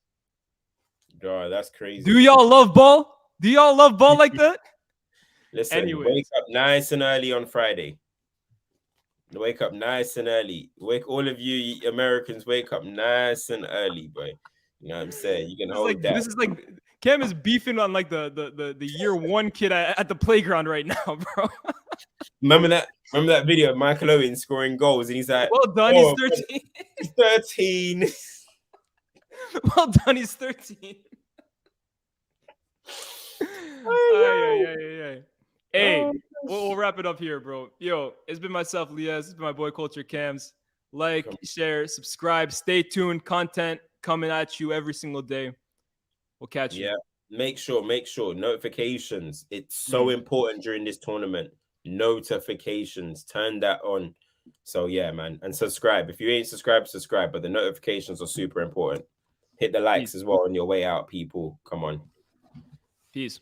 God, that's crazy. Do y'all love ball? Do y'all love ball like that? Listen, wake up nice and early on Friday. Wake up nice and early. All of you Americans, wake up nice and early, boy. You know what I'm saying? You can hold that. This is like Cam is beefing on like the year 1 kid at the playground right now, bro. Remember that video of Michael Owen scoring goals, and he's like, "Well done, he's 13." He's 13. Well done, he's 13. Hey, we'll wrap it up here, bro. Yo, it's been myself, Lias. It's been my boy Culture Cams. Like, share, subscribe, stay tuned. Content coming at you every single day. We'll catch you. Yeah, make sure notifications. It's so important during this tournament. Notifications, turn that on. So yeah, man, and subscribe. If you ain't subscribed, subscribe. But the notifications are super important. Hit the likes as well on your way out, people. Come on. Peace.